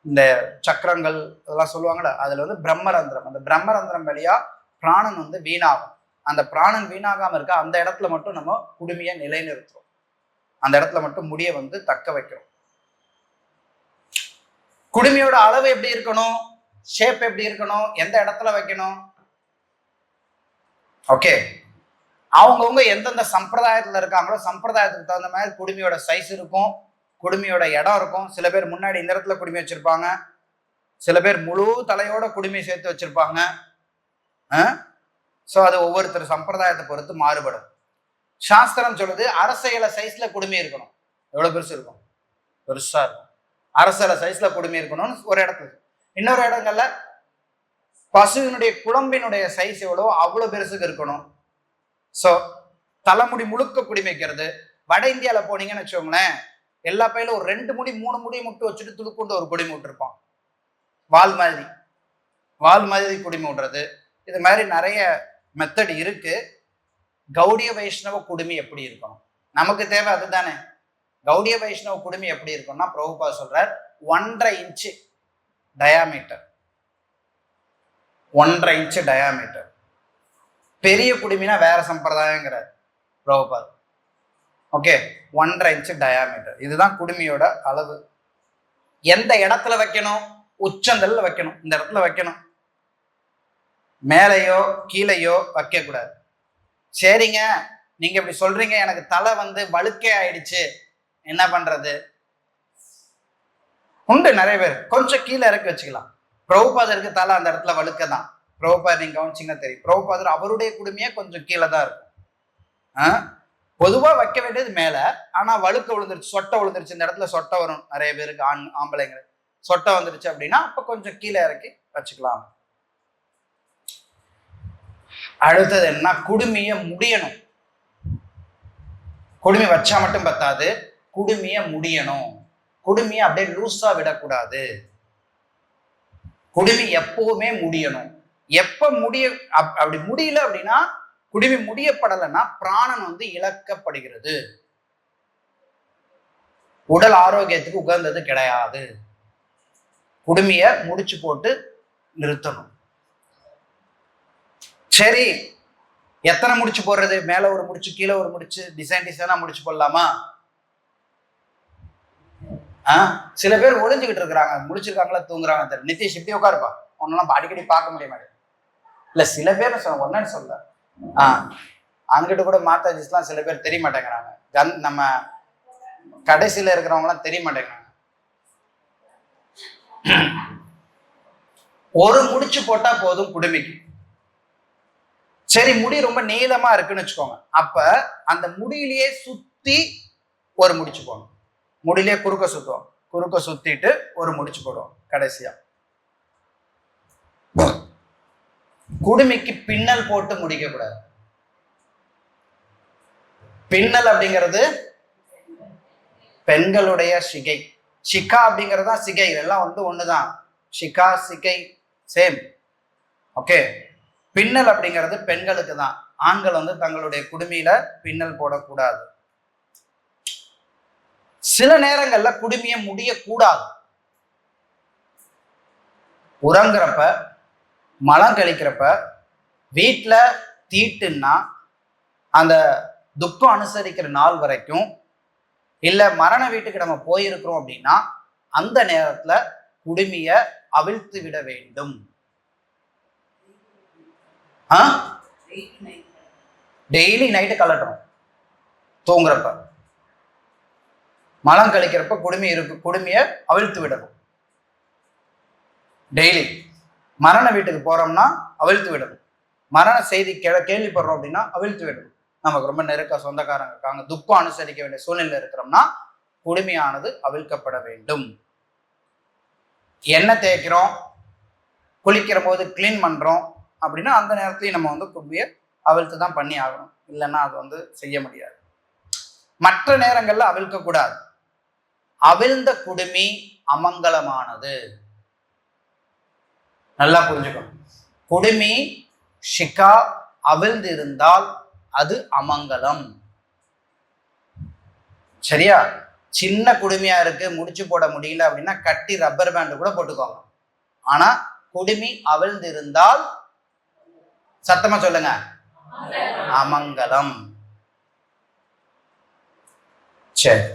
இந்த சக்கரங்கள் இதெல்லாம் சொல்லுவாங்கல்ல, அதுல வந்து பிரம்மரந்திரம். அந்த பிரம்மரந்திரம் வழியா பிராணன் வந்து வீணாகும். அந்த பிராணன் வீணாகாம இருக்க அந்த இடத்துல மட்டும் நம்ம குடுமையை நிலைநிறுத்துறோம். அந்த இடத்துல மட்டும் முடிய வந்து தக்க வைக்கிறோம். குடுமையோட அளவு எப்படி இருக்கணும், ஷேப் எப்படி இருக்கணும், எந்த இடத்துல வைக்கணும்? ஓகே, அவங்கவுங்க எந்தெந்த சம்பிரதாயத்துல இருக்காங்களோ சம்பிரதாயத்துக்கு தகுந்த மாதிரி குடுமையோட சைஸ் இருக்கும், குடுமையோட இடம் இருக்கும். சில பேர் முன்னாடி இந்த இடத்துல குடுமி வச்சிருப்பாங்க, சில பேர் முழு தலையோட குடுமி சேர்த்து வச்சிருப்பாங்க. ஸோ அது ஒவ்வொருத்தர் சம்பிரதாயத்தை பொறுத்து மாறுபடும். சாஸ்திரம் சொல்லுது அரசையில சைஸ்ல குடுமி இருக்கணும். எவ்வளவு பெருசு இருக்கும்? பெருசா இருக்கும். அரசல சைஸ்ல குடுமி இருக்கணும்னு ஒரு இடத்துல. இன்னொரு இடங்கள்ல பசுவினுடைய குழம்பினுடைய சைஸ் எவ்வளோ அவ்வளவு பெருசுக்கு இருக்கணும். ஸோ தலைமுடி முழுக்க குடுமி வைக்கிறது. வட இந்தியாவில் போனீங்கன்னு வச்சுக்கோங்களேன், எல்லா பையிலும் ஒரு 2 முடி 3 முடி முட்டு வச்சுட்டு துளுக்குண்டு ஒரு குடுமி விட்டுருப்பான். வால் மாதிரி குடுமி விடுறது. இது மாதிரி நிறைய மெத்தட் இருக்கு. கௌடிய வைஷ்ணவ குடுமி எப்படி இருக்கணும்? நமக்கு தேவை அதுதானே. கௌடிய வைஷ்ணவ குடுமி எப்படி இருக்கும்னா, பிரபுபாத் சொல்றார் 1.5 இன்ச்சு டயாமீட்டர். 1.5 inch diameter. பெரிய குடுமினா வேற சம்பிரதாயங்கிறார் பிரபுபாத். Okay, 1.5 inch diameter. இதுதான் குடுமியோட அளவு. எந்த இடத்துல வைக்கணும்? உச்சந்தல்ல வைக்கணும். இந்த இடத்துல வைக்கணும், மேலையோ கீழையோ வைக்க கூடாது. சரிங்க, நீங்க இப்படி சொல்றீங்க, எனக்கு தலை வந்து வழுக்கே ஆயிடுச்சு, என்ன பண்றது? உண்டு நிறைய பேர் கொஞ்சம் கீழே இறக்கி வச்சுக்கலாம். பிரபுபாதருக்கு தலை அந்த இடத்துல வழுக்க தான். பிரபுபாதர் நீங்க கவனிச்சிங்கன்னா தெரியும், பிரபுபாதர் அவருடைய குடுமையே கொஞ்சம் கீழே தான் இருக்கும். பொதுவா வைக்க வேண்டியது மேல, ஆனா வழுக்க விழுந்துருச்சு, சொட்டை விழுந்துருச்சு, இந்த இடத்துல சொட்டை வரும் நிறைய பேருக்கு, ஆம்பளைங்க சொட்டை வந்துருச்சு அப்படின்னா அப்ப கொஞ்சம் கீழே இறக்கி வச்சுக்கலாம். அடுத்தது என்ன? குடுமிய முடியணும். குடுமி வச்சா மட்டும் பத்தாது, குடுமிய முடியணும். குடுமிய அப்படியே லூஸா விடக்கூடாது. குடுமி எப்பவுமே முடியணும். எப்ப அப்படி முடியல அப்படின்னா, குடுமி முடியப்படலைன்னா பிராணன் வந்து இழக்கப்படுகிறது, உடல் ஆரோக்கியத்துக்கு உகந்தது கிடையாது. குடுமிய முடிச்சு போட்டு நிறுத்தணும். சரி, எத்தனை முடிச்சு போடுறது? மேல ஒரு முடிச்சு, கீழே ஒரு முடிச்சு, டிசைனா முடிச்சு போடலாமா? சில பேர் ஒளிஞ்சுக்கிட்டு இருக்கிறாங்க, முடிச்சிருக்காங்களா தூங்குறாங்க. நிதிஷ் இப்படி உட்காருப்பா, ஒன்னெல்லாம் அடிக்கடி பார்க்க முடிய மாட்டேன். இல்ல சில பேர் ஒன்னு சொல்ல, அங்கிட்ட கூட மாதாஜிஸ்லாம் சில பேர் தெரிய மாட்டேங்கிறாங்க. நம்ம கடைசியில இருக்கிறவங்க எல்லாம் தெரிய மாட்டேங்கிறாங்க. ஒரு முடிச்சு போட்டா போதும் குடுமிக்கு. சரி, முடி ரொம்ப நீளமா இருக்குன்னு வச்சுக்கோங்க, அப்ப அந்த முடியிலேயே சுத்தி ஒரு முடிச்சு போடணும். முடியிலே குறுக்க சுத்துவோம், குறுக்க சுத்திட்டு ஒரு முடிச்சு போடுவோம் கடைசியா. குடுமிக்கு பின்னல் போட்டு முடிக்க கூடாது. பின்னல் அப்படிங்கிறது பெண்களுடைய சிகை. ஷிகா அப்படிங்கிறது தான் சிகை. எல்லாம் வந்து ஒண்ணுதான். ஷிகா சிகை சேம். ஓகே, பின்னல் அப்படிங்கிறது பெண்களுக்கு தான். ஆண்கள் வந்து தங்களுடைய குடுமியில பின்னல் போடக்கூடாது. சில நேரங்கள்ல குடுமிய முடியக்கூடாது. உறங்குறப்ப, மலம் கழிக்கிறப்ப, வீட்டுல தீட்டுன்னா அந்த துக்கம் அனுசரிக்கிற நாள் வரைக்கும், இல்ல மரண வீட்டுக்கு நம்ம போயிருக்கிறோம் அப்படின்னா அந்த நேரத்துல குடுமிய அவிழ்த்து விட வேண்டும். Daily night கலட்டுறோம். தூங்குறப்ப மலம் கழிக்கிறப்ப குடுமிய அவிழ்த்து விடணும். டெய்லி மரண வீட்டுக்கு போறோம்னா அவிழ்த்து விடணும். மரண செய்தி கேள்விப்படுறோம் அப்படின்னா அவிழ்த்து விடணும். நமக்கு ரொம்ப நெருக்க சொந்தக்காரங்க இருக்காங்க, துக்கம் அனுசரிக்க வேண்டிய சூழ்நிலை இருக்கிறோம்னா குடுமையானது அவிழ்க்கப்பட வேண்டும். எண்ணெய் தேய்க்கிறோம், குளிக்கிற போது கிளீன் பண்றோம் அப்படின்னா அந்த நேரத்தையும் நம்ம குடுமையை அவிழ்த்து தான் பண்ணி ஆகணும். இல்லைன்னா அது செய்ய முடியாது. மற்ற நேரங்கள்ல அவிழ்க்க கூடாது. அவிழ்ந்த குடுமி அமங்கலமானது. நல்லா புரிஞ்சுக்கணும். குடுமி ஷிகா அவிழ்ந்து இருந்தால் அது அமங்கலம். சரியா? சின்ன குடுமையா இருக்கு, முடிச்சு போட முடியல அப்படின்னா கட்டி ரப்பர் பேண்ட் கூட போட்டுக்கோங்க. ஆனா குடுமி அவிழ்ந்து இருந்தால் சத்தமா சொல்லுங்க, அமங்கலம். சரி,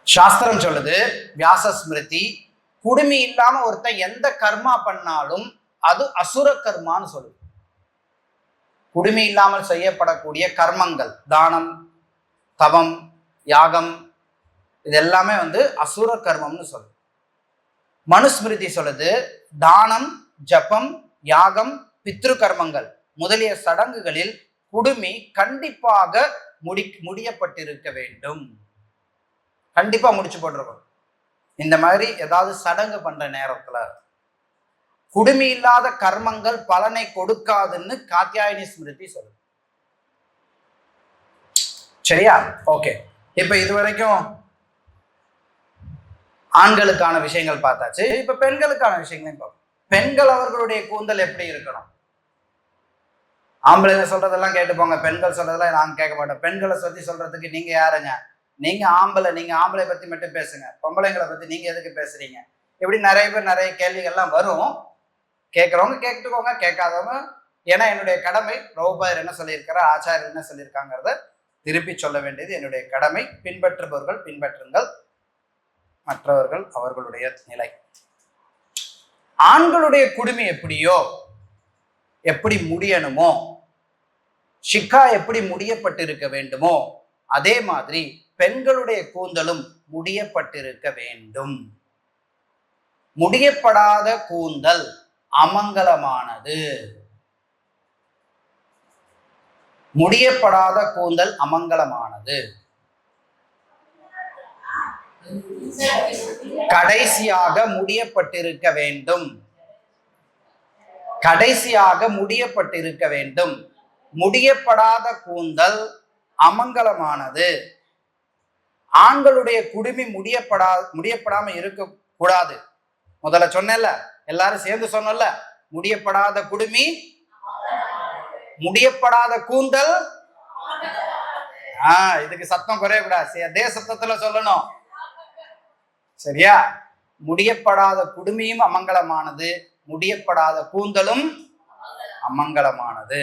சாஸ்திரம் சொல்லுது, வியாச ஸ்மிருதி, குடுமி இல்லாம ஒருத்தன் எந்த கர்மா பண்ணாலும் அது அசுர கர்மான்னு சொல்லுது. குடுமி இல்லாமல் செய்யப்படக்கூடிய கர்மங்கள், தானம், தவம், யாகம், இது எல்லாமே அசுர கர்மம்னு சொல்லுது. மனுஸ்மிருதி சொல்லுது, தானம், ஜபம், யாகம், பித்ரு கர்மங்கள் முதலிய சடங்குகளில் குடுமி கண்டிப்பாக முடியப்பட்டிருக்க வேண்டும். கண்டிப்பா முடிச்சு போட்டிருக்கணும். இந்த மாதிரி ஏதாவது சடங்கு பண்ற நேரத்துல குடுமி இல்லாத கர்மங்கள் பலனை கொடுக்காதுன்னு காத்யாயனி ஸ்மிருதி சொல்லுது. சரியா? ஓகே, இப்ப இதுவரைக்கும் ஆண்களுக்கான விஷயங்கள் பார்த்தாச்சு. இப்ப பெண்களுக்கான விஷயங்களையும் பார்ப்போம். பெண்கள் அவர்களுடைய கூந்தல் எப்படி இருக்கணும்? ஆம்பளைங்க சொல்றதெல்லாம் கேட்டுப்போங்க, பெண்கள் சொல்றதெல்லாம் நான் கேட்க மாட்டேன். பெண்களை பத்தி சொல்றதுக்கு நீங்க யாருங்க? நீங்க ஆம்பளை பத்தி மட்டும் பேசுங்க, பொம்பளைங்களை பத்தி நீங்க எதுக்கு பேசுறீங்க? இப்படி நிறைய பேர் நிறைய கேள்விகள்லாம் வரும். கேட்கறவங்க கேட்டுக்கோங்க, கேட்காதவங்க, ஏன்னா என்னுடைய கடமை. பிரபுபாதர் என்ன சொல்லியிருக்காரு, ஆச்சாரியர் என்ன சொல்லியிருக்காங்கிறத திருப்பி சொல்ல வேண்டியது என்னுடைய கடமை. பின்பற்றுபவர்கள் பின்பற்றுங்கள், மற்றவர்கள் அவர்களுடைய நிலை. ஆண்களுடைய குடுமி எப்படியோ, எப்படி முடியணுமோ, ஷிக்கா எப்படி முடியப்பட்டிருக்க வேண்டுமோ, அதே மாதிரி பெண்களுடைய கூந்தலும் முடியப்பட்டிருக்க வேண்டும். முடியப்படாத கூந்தல் அமங்கலமானது. முடியப்படாத கூந்தல் அமங்கலமானது. கடைசியாக முடியப்பட்டிருக்க வேண்டும். கடைசியாக முடியப்பட்டிருக்க வேண்டும். முடியப்படாத கூந்தல் அமங்கலமானது. ஆண்களுடைய குடுமி முடியப்படாம இருக்க கூடாது. முதல்ல சொன்னேன்ல, எல்லாரும் சேர்ந்து சொன்னோம்ல, முடியப்படாத குடுமி, முடியப்படாத கூந்தல். இதுக்கு சத்தம் குறைய கூடாது, அதே சத்தத்துல சொல்லணும். சரியா? முடியப்படாத குடுமியும் அமங்கலமானது, முடியப்படாத கூந்தலும் அமங்கலமானது.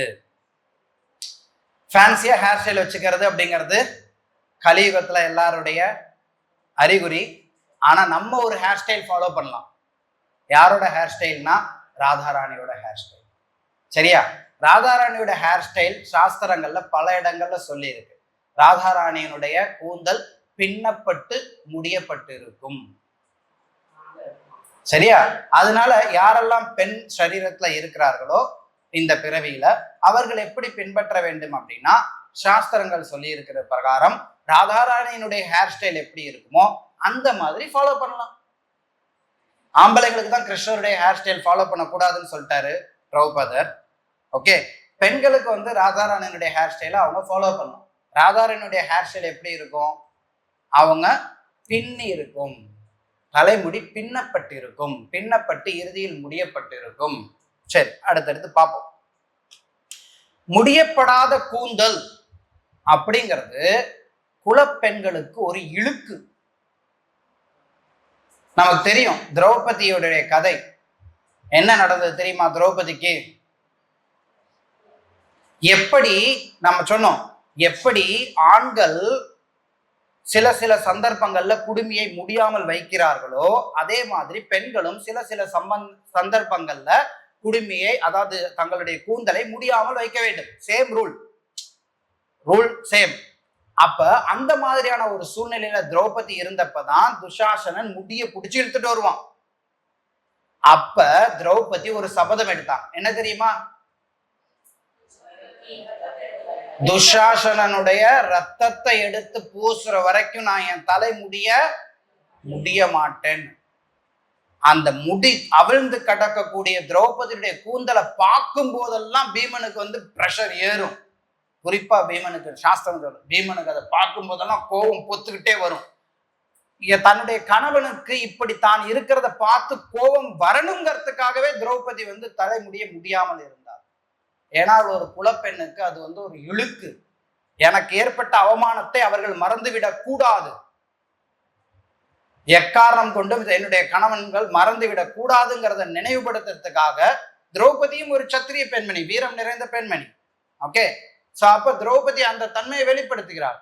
ஃபேன்சியா ஹேர் ஸ்டைல் வச்சுக்கிறது அப்படிங்கிறது கலியுகத்துல எல்லாருடைய அறிகுறி. ஆனா நம்ம ஒரு ஹேர் ஸ்டைல் ஃபாலோ பண்ணலாம். யாரோட ஹேர் ஸ்டைல்னா ராதாராணியோட ஹேர் ஸ்டைல். சரியா? ராதாராணியோட ஹேர் ஸ்டைல் சாஸ்திரங்கள்ல பல இடங்கள்ல சொல்லி இருக்கு. ராதாராணியினுடைய கூந்தல் பின்னப்பட்டு முடியப்பட்டு இருக்கும். சரியா? அதனால யாரெல்லாம் பெண் சரீரத்துல இருக்கிறார்களோ இந்த பிறவியில அவர்கள் எப்படி பின்பற்ற வேண்டும் அப்படின்னா, சாஸ்திரங்கள் சொல்லி இருக்கிற பிரகாரம் ராதாராணியினுடைய ஹேர் ஸ்டைல் எப்படி இருக்குமோ அந்த மாதிரி ஃபாலோ பண்ணலாம். ஆம்பளைங்களுக்கு தான் கிருஷ்ணருடைய ஹேர் ஸ்டைல் ஃபாலோ பண்ணக்கூடாதுன்னு சொல்லிட்டாரு பிரபுபாதர். ஓகே, பெண்களுக்கு ராதாராணியினுடைய ஹேர் ஸ்டைலை அவங்க ஃபாலோ பண்ணலாம். ராதாராணியுடைய ஹேர் ஸ்டைல் எப்படி இருக்கும்? அவங்க பின்னி இருக்கும், தலைமுடி பின்னப்பட்டிருக்கும், பின்னப்பட்டு இறுதியில் முடியப்பட்டிருக்கும். சரி, அடுத்தடுத்து பார்ப்போம். முடியப்படாத கூந்தல் அப்படிங்கிறது குலப்பெண்களுக்கு ஒரு இழுக்கு. நமக்கு தெரியும் திரௌபதியோடைய கதை என்ன நடந்தது தெரியுமா? திரௌபதிக்கு எப்படி நம்ம சொன்னோம், எப்படி ஆண்கள் சில சில சந்தர்ப்பங்கள்ல குடுமியை முடியாமல் வைக்கிறார்களோ அதே மாதிரி பெண்களும் சில சில சந்தர்ப்பங்கள்ல குடுமியை, அதாவது தங்களுடைய கூந்தலை முடியாமல் வைக்க வேண்டும். Same rule same. அப்ப அந்த மாதிரியான ஒரு சூழ்நிலையில திரௌபதி இருந்தப்பதான் துஷாசனன் முடிய பிடிச்சு இழுத்துட்டு வருவான். அப்ப திரௌபதி ஒரு சபதம் எடுத்தான். என்ன தெரியுமா? துஷாசனனுடைய ரத்தத்தை எடுத்து பூசுற வரைக்கும் நான் என் தலை முடிய மாட்டேன். அந்த முடி அவிழ்ந்து கடக்கக்கூடிய திரௌபதியுடைய கூந்தலை பார்க்கும் போதெல்லாம் பீமனுக்கு வந்து பிரஷர் ஏறும். குறிப்பா பீமனுக்கு சாஸ்திரம் சொல்லும், பீமனுக்கு அதை பார்க்கும் போதெல்லாம் கோபம் பொத்துக்கிட்டே வரும். தன்னுடைய கணவனுக்கு இப்படி தான் இருக்கிறத பார்த்து கோபம் வரணுங்கிறதுக்காகவே திரௌபதி வந்து தலை முடியாமல் இருந்தார். ஏன்னா ஒரு குலப்பெண்ணுக்கு அது வந்து ஒரு இழுக்கு. எனக்கு ஏற்பட்ட அவமானத்தை அவர்கள் மறந்துவிடக் கூடாது, எக்காரணம் கொண்டும் என்னுடைய கணவன்கள் மறந்துவிடக் கூடாதுங்கிறத நினைவுபடுத்துறதுக்காக திரௌபதியும் ஒரு சத்திரிய பெண்மணி, வீரம் நிறைந்த பெண்மணி. ஓகே, சோ அப்ப திரௌபதி அந்த தன்மையை வெளிப்படுத்துகிறார்.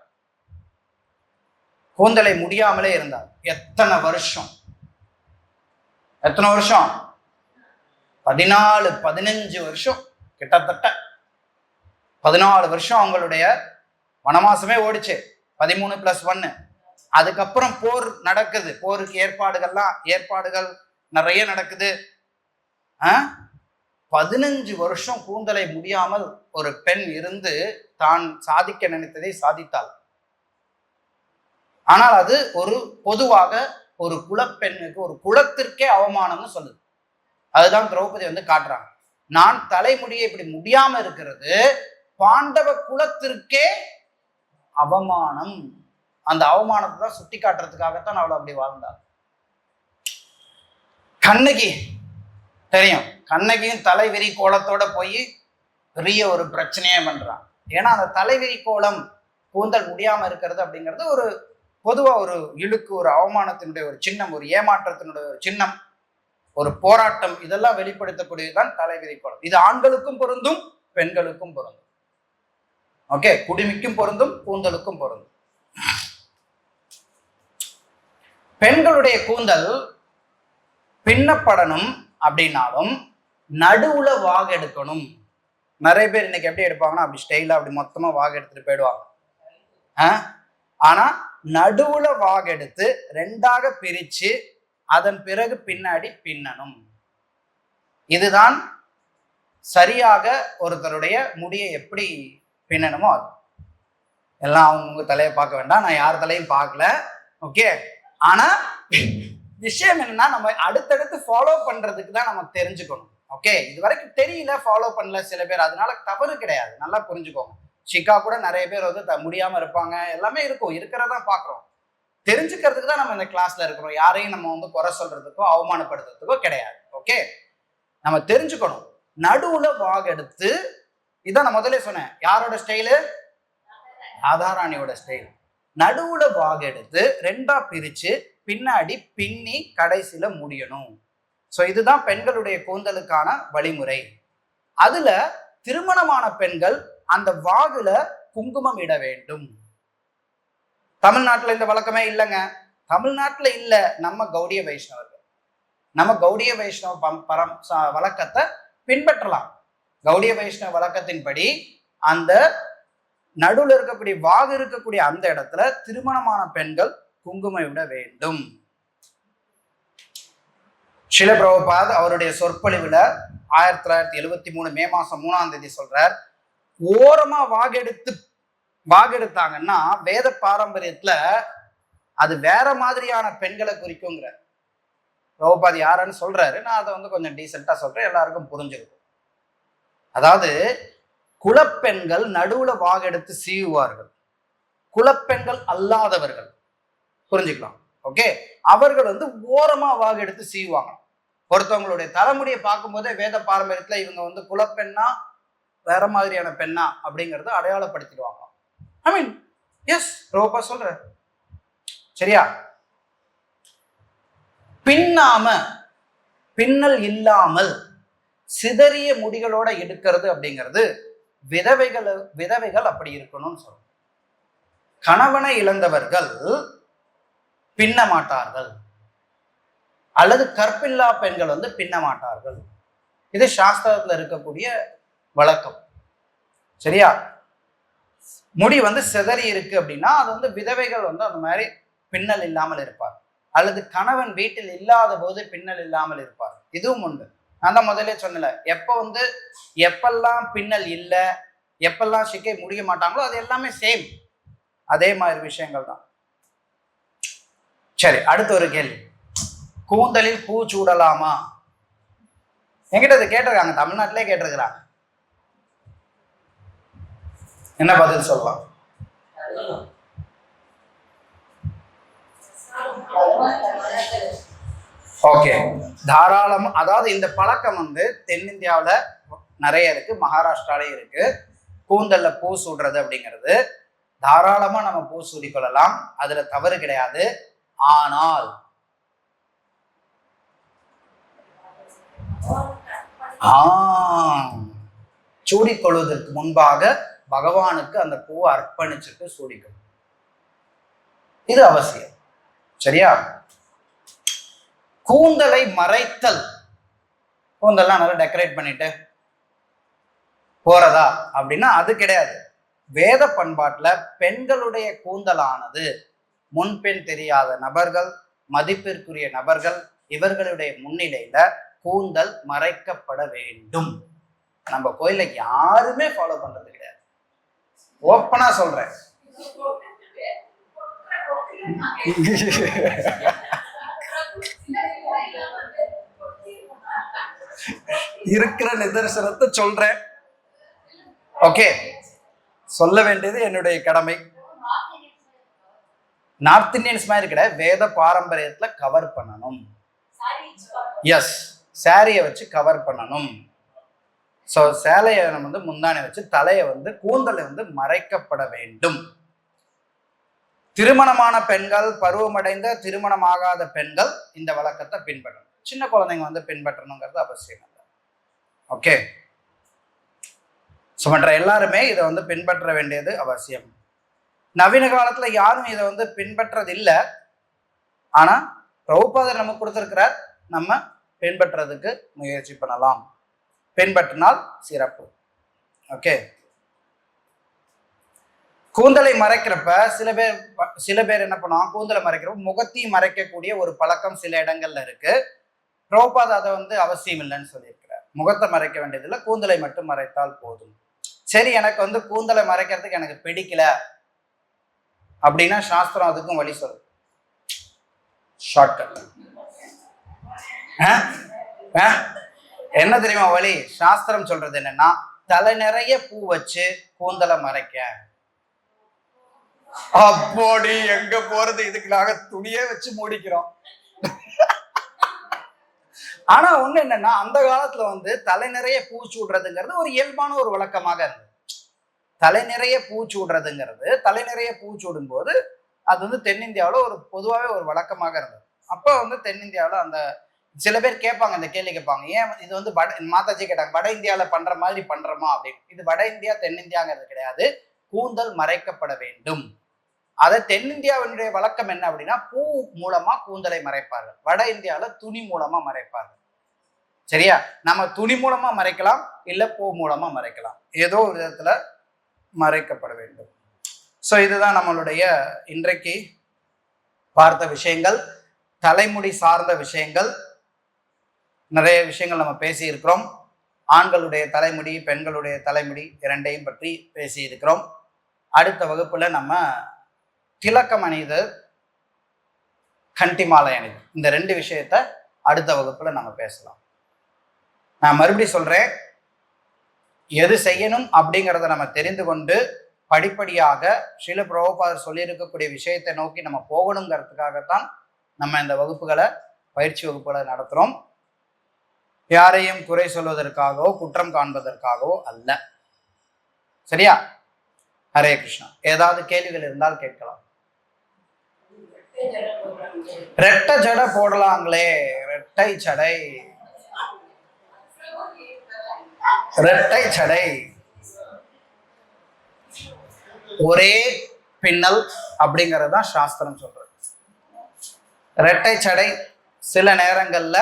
கூந்தலை முடியாமலே இருந்தார். எத்தனை வருஷம் 15 வருஷம், கிட்டத்தட்ட 14 வருஷம் அவங்களுடைய வனவாசமே ஓடிச்சு. 13+1. அதுக்கப்புறம் போர் நடக்குது. போருக்கு ஏற்பாடுகள் நிறைய நடக்குது. 15 வருஷம் கூந்தலை முடியாமல் ஒரு பெண் இருந்து தான் சாதிக்க நினைத்ததை சாதித்தாள். ஆனால் அது ஒரு பொதுவாக ஒரு குலப்பெண்ணுக்கு, ஒரு குலத்திற்கே அவமானம்னு சொல்லுது. அதுதான் திரௌபதி வந்து காட்டுறாங்க. நான் தலைமுடியை இப்படி முடியாம இருக்கிறது பாண்டவ குலத்திற்கே அவமானம். அந்த அவமானத்தை தான் சுட்டி காட்டுறதுக்காகத்தான் அவளை அப்படி வாழ்ந்தாள். கண்ணகி தெரியும், கண்ணகியும் தலைவிரி கோலத்தோட போய் பெரிய ஒரு பிரச்சனையே பண்றான். ஏன்னா அந்த தலைவிரி கோலம், கூந்தல் முடியாம இருக்கிறது அப்படிங்கிறது ஒரு பொதுவா ஒரு இழுக்கு, ஒரு அவமானத்தினுடைய ஒரு சின்னம், ஒரு ஏமாற்றத்தினுடைய ஒரு சின்னம், ஒரு போராட்டம், இதெல்லாம் வெளிப்படுத்தக்கூடியதுதான் தலைவிரி கோலம். இது ஆண்களுக்கும் பொருந்தும், பெண்களுக்கும் பொருந்தும். ஓகே, குடுமிக்கும் பொருந்தும், கூந்தலுக்கும் பொருந்தும். பெண்களுடைய கூந்தல் பின்னப்படணும் அப்படின்னாலும் நடுவுல வாகு எடுக்கணும். நிறைய பேர் இன்னைக்கு எப்படி எடுப்பாங்கன்னா அப்படி ஸ்டைலா அப்படி மொத்தமா வாகு எடுத்துட்டு போயிடுவாங்க. ஆனா நடுவுல வாகு எடுத்து 2ஆக பிரிச்சு அதன் பிறகு பின்னாடி பின்னணும். இதுதான் சரியாக ஒருத்தருடைய முடியை எப்படி பின்னணுமோ அது. எல்லாம் அவங்க தலையை பார்க்க வேண்டாம், நான் யார் தலையும் பார்க்கல. ஓகே, ஆனா விஷயம் என்னன்னா நம்ம அடுத்தடுத்து ஃபாலோ பண்றதுக்கு தான் நம்ம தெரிஞ்சுக்கணும். ஓகே, இது வரைக்கும் தெரியல, ஃபாலோ பண்ணல சில பேர், அதனால தவறு கிடையாது, நல்லா புரிஞ்சுக்கோங்க. ஷிகா கூட நிறைய பேர் வந்து முடியாம இருப்பாங்க, எல்லாமே இருக்கும், இருக்கிறதா பாக்குறோம். தெரிஞ்சுக்கிறதுக்கு தான் நம்ம இந்த கிளாஸ்ல இருக்கிறோம். யாரையும் நம்ம வந்து குறை சொல்றதுக்கோ அவமானப்படுத்துறதுக்கோ கிடையாது. ஓகே, நம்ம தெரிஞ்சுக்கணும். நடுவுல வாகு எடுத்து, இதான் நான் முதல்ல சொன்னேன், யாரோட ஸ்டைலு? ராதாராணியோட ஸ்டைல். நடுவுல வாகு எடுத்து 2ஆ பிரிச்சு பின்னாடி பின்னி கடைசியில முடியணும். சோ இதுதான் பெண்களுடைய கூந்தலுக்கான வழிமுறை. அதுல திருமணமான பெண்கள் அந்த வாகுல குங்குமம் இட வேண்டும். தமிழ்நாட்டுல இந்த வழக்கமே இல்லைங்க. தமிழ்நாட்டுல இல்ல, நம்ம கௌடிய வைஷ்ணவர்கள், நம்ம கௌடிய வைஷ்ணவ வழக்கத்தை பின்பற்றலாம். கௌடிய வைஷ்ணவ வழக்கத்தின்படி அந்த நடுவில் இருக்கக்கூடிய வாகு இருக்கக்கூடிய அந்த இடத்துல திருமணமான பெண்கள் குங்குமம் விட வேண்டும். ஷில பிரபுபாத் அவருடைய சொற்பொழிவுல 1973 மே மாசம் 3ஆம் தேதி சொல்றார், ஓரமா வாகெடுத்தாங்கன்னா வேத பாரம்பரியத்துல அது வேற மாதிரியான பெண்களை குறிக்குங்கிற பிரபுபாத் யாருன்னு சொல்றாரு. நான் அதை வந்து கொஞ்சம் டீசெண்டா சொல்றேன், எல்லாருக்கும் புரிஞ்சிருக்கும். அதாவது குலப்பெண்கள் நடுவுல வாகெடுத்து சீவுவார்கள், குலப்பெண்கள் அல்லாதவர்கள் புரிஞ்சுக்கலாம். ஓகே, அவர்கள் வந்து ஓரமா வாகெடுத்து சீவுவாங்க. ஒருத்தவங்களுடைய தலைமுடியை பார்க்கும் போதே வேத பாரம்பரியத்துல இவங்க வந்து குலப்பெண்ணா வேற மாதிரியான பெண்ணா அப்படிங்கறத அடையாளப்படுத்திடுவாங்க. ஐ மீன் எஸ், ரோபா சொல்ற சரியா. பின்னல் இல்லாமல் சிதறிய முடிகளோட எடுக்கிறது அப்படிங்கிறது விதவைகள் அப்படி இருக்கணும்னு சொல்றோம். கணவனை இழந்தவர்கள் பின்ன மாட்டார்கள், அல்லது கற்பில்லா பெண்கள் பின்ன மாட்டார்கள். இது சாஸ்திரத்துல இருக்கக்கூடிய வழக்கம். சரியா? முடி சிதறி இருக்கு அப்படின்னா அது விதவைகள் அந்த மாதிரி பின்னல் இல்லாமல் இருப்பார், அல்லது கணவன் வீட்டில் இல்லாத போது பின்னல் இல்லாமல் இருப்பார். இதுவும் உண்டு. நான் தான் முதலே சொன்னல, எப்பெல்லாம் பின்னல் இல்லை, எப்பெல்லாம் சிக்கை முடிய மாட்டாங்களோ அது எல்லாமே சேம், அதே மாதிரி விஷயங்கள் தான். சரி, அடுத்த ஒரு கேள்வி. கூந்தலில் பூ சூடலாமா? என்கிட்ட அது கேட்டிருக்காங்க, தமிழ்நாட்டிலே கேட்டிருக்கிறாங்க. என்ன பதில் சொல்லலாம்? ஓகே, தாராளம். அதாவது இந்த பழக்கம் தென்னிந்தியாவில் நிறைய இருக்கு, மகாராஷ்டிராலே இருக்கு. கூந்தல்ல பூ சூடுறது அப்படிங்கிறது தாராளமா நம்ம பூ சூடிக்கொள்ளலாம், அதுல தவறு கிடையாது. ஆனால் சூடிக்கொள்வதற்கு முன்பாக பகவானுக்கு அந்த பூவை அர்ப்பணிச்சுட்டு சூடிக்கணும், இது அவசியம். சரியா? கூந்தலை மறைத்தல், கூந்தல்லாம் நல்லா டெக்கரேட் பண்ணிட்டு போறதா அப்படின்னா அது கிடையாது. வேத பண்பாட்டுல பெண்களுடைய கூந்தலானது முன்பெண் தெரியாத நபர்கள், மதிப்பிற்குரிய நபர்கள், இவர்களுடைய முன்னிலையில கூந்தல் மறைக்கப்பட வேண்டும். நம்ம கோயில யாருமே ஃபாலோ பண்றது கிடையாது, ஓப்பனா சொல்றேன். இருக்கிற நிதர்சனத்தை சொல்றேன். ஓகே, சொல்ல வேண்டியது என்னுடைய கடமை. நார்த் இந்தியன்ஸ் மாதிரி கிடையாது, வேத பாரம்பரியத்துல கவர் பண்ணணும். எஸ், சாரியை வச்சு கவர் பண்ணணும். ஸோ சேலையை நம்ம முந்தானை வச்சு தலையை கூந்தலை மறைக்கப்பட வேண்டும். திருமணமான பெண்கள், பருவமடைந்த திருமணமாகாத பெண்கள் இந்த வழக்கத்தை பின்பற்றணும். சின்ன குழந்தைங்க பின்பற்றணுங்கிறது அவசியம் இல்லை. ஓகே, ஸோ மற்ற எல்லாருமே இதை பின்பற்ற வேண்டியது அவசியம். நவீன காலத்துல யாரும் இதை பின்பற்றது இல்லை. ஆனா பிரபுபாதர் நமக்கு கொடுத்திருக்கிறார், நம்ம பின்பற்றதுக்கு முயற்சி பண்ணலாம், பின்பற்றினால் சிறப்பு. ஓகே, கூந்தலை மறைக்கிறப்ப சில பேர் என்ன பண்ணுவாங்க, கூந்தலை மறைக்கிறப்ப முகத்தையும் மறைக்கக்கூடிய ஒரு பழக்கம் சில இடங்கள்ல இருக்கு. பிரபுபாதர் அதை அவசியம் இல்லைன்னு சொல்லியிருக்கிறார். முகத்தை மறைக்க வேண்டியதில்லை, கூந்தலை மட்டும் மறைத்தால் போதும். சரி, எனக்கு கூந்தலை மறைக்கிறதுக்கு எனக்கு பிடிக்கல அப்படின்னா சாஸ்திரம் அதுக்கும் வழி சொல்லு. ஷார்ட்கட் என்ன தெரியுமா வழி? சாஸ்திரம் சொல்றது என்னன்னா, தலை நிறைய பூ வச்சு கூந்தலை மறைக்க. அப்போடி எங்க போறது, இதுக்குனாக துணியே வச்சு மூடிக்கிறோம். ஆனா ஒண்ணு என்னன்னா, அந்த காலத்துல தலை நிறைய பூச்சி விடுறதுங்கிறது ஒரு இயல்பான ஒரு வழக்கமாக இருந்தது. தலை நிறைய பூச்சி விடுறதுங்கிறது, தலை நிறைய பூச்சி விடும்போது அது தென்னிந்தியாவில் ஒரு பொதுவாகவே ஒரு வழக்கமாக இருந்தது. அப்போ தென்னிந்தியாவில் அந்த சில பேர் கேட்பாங்க, இந்த கேள்வி கேட்பாங்க, ஏன் இது மாதாஜி கேட்டாங்க, வட இந்தியாவில் பண்ற மாதிரி பண்றோமா அப்படின்னு. இது வட இந்தியா தென்னிந்தியாங்கிறது கிடையாது, கூந்தல் மறைக்கப்பட வேண்டும். அதை தென்னிந்தியாவினுடைய வழக்கம் என்ன அப்படின்னா, பூ மூலமா கூந்தலை மறைப்பார்கள், வட இந்தியாவில் துணி மூலமா மறைப்பார்கள். சரியா? நம்ம துணி மூலமா மறைக்கலாம், இல்ல பூ மூலமா மறைக்கலாம், ஏதோ ஒரு விதத்துல மறைக்கப்பட வேண்டும். ஸோ இதுதான் நம்மளுடைய இன்றைக்கு பார்த்த விஷயங்கள், தலைமுடி சார்ந்த விஷயங்கள். நிறைய விஷயங்கள் நம்ம பேசி இருக்கிறோம். ஆண்களுடைய தலைமுடி, பெண்களுடைய தலைமுடி இரண்டையும் பற்றி பேசி இருக்கிறோம். அடுத்த வகுப்புல நம்ம திலக்கம் அணிது, கண்டி மாலை அணிது, இந்த ரெண்டு விஷயத்த அடுத்த வகுப்புல நம்ம பேசலாம். நான் மறுபடியும் சொல்றேன், எது செய்யணும் அப்படிங்கிறத நம்ம தெரிந்து கொண்டு படிப்படியாக ஸ்ரீல பிரபுபாதர் சொல்லியிருக்கக்கூடிய விஷயத்தை நோக்கி நம்ம போகணுங்கிறதுக்காகத்தான் நம்ம இந்த வகுப்புகளை, பயிற்சி வகுப்புகளை நடத்துகிறோம். யாரையும் குறை சொல்வதற்காகவோ குற்றம் காண்பதற்காகவோ அல்ல. சரியா? ஹரே கிருஷ்ணா. ஏதாவது கேள்விகள் இருந்தால் கேட்கலாம். ரெட்டை ஜடை போடலாங்களே, ரெட்டை ஜடை, ரெட்டை ஜடை ஒரே பின்னல் அப்படிங்கிறது தான் சாஸ்திரம் சொல்றது. இரட்டை சடை சில நேரங்கள்ல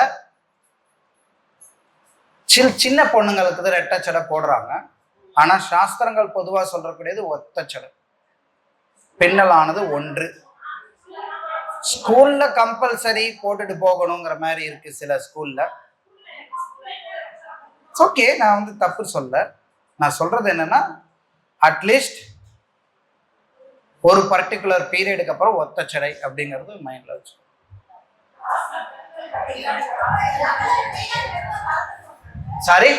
சின்ன பொண்ணுங்களுக்கு தான் ரெட்டை சடை போடுறாங்க. ஆனா சாஸ்திரங்கள் பொதுவா சொல்றக்கூடியது ஒத்த சடை, பின்னலானது ஒன்று. ஸ்கூல்ல கம்பல்சரி போட்டுட்டு போகணுங்கிற மாதிரி இருக்கு சில ஸ்கூல்ல. ஓகே, நான் வந்து தப்பு சொல்ல. நான் சொல்றது என்னன்னா, அட்லீஸ்ட் ஒரு பர்டிகுலர் பீரியடுக்கு அப்புறம் ஒத்தச்சடை அப்படிங்கிறது மைண்ட்ல வச்சு. சாரி,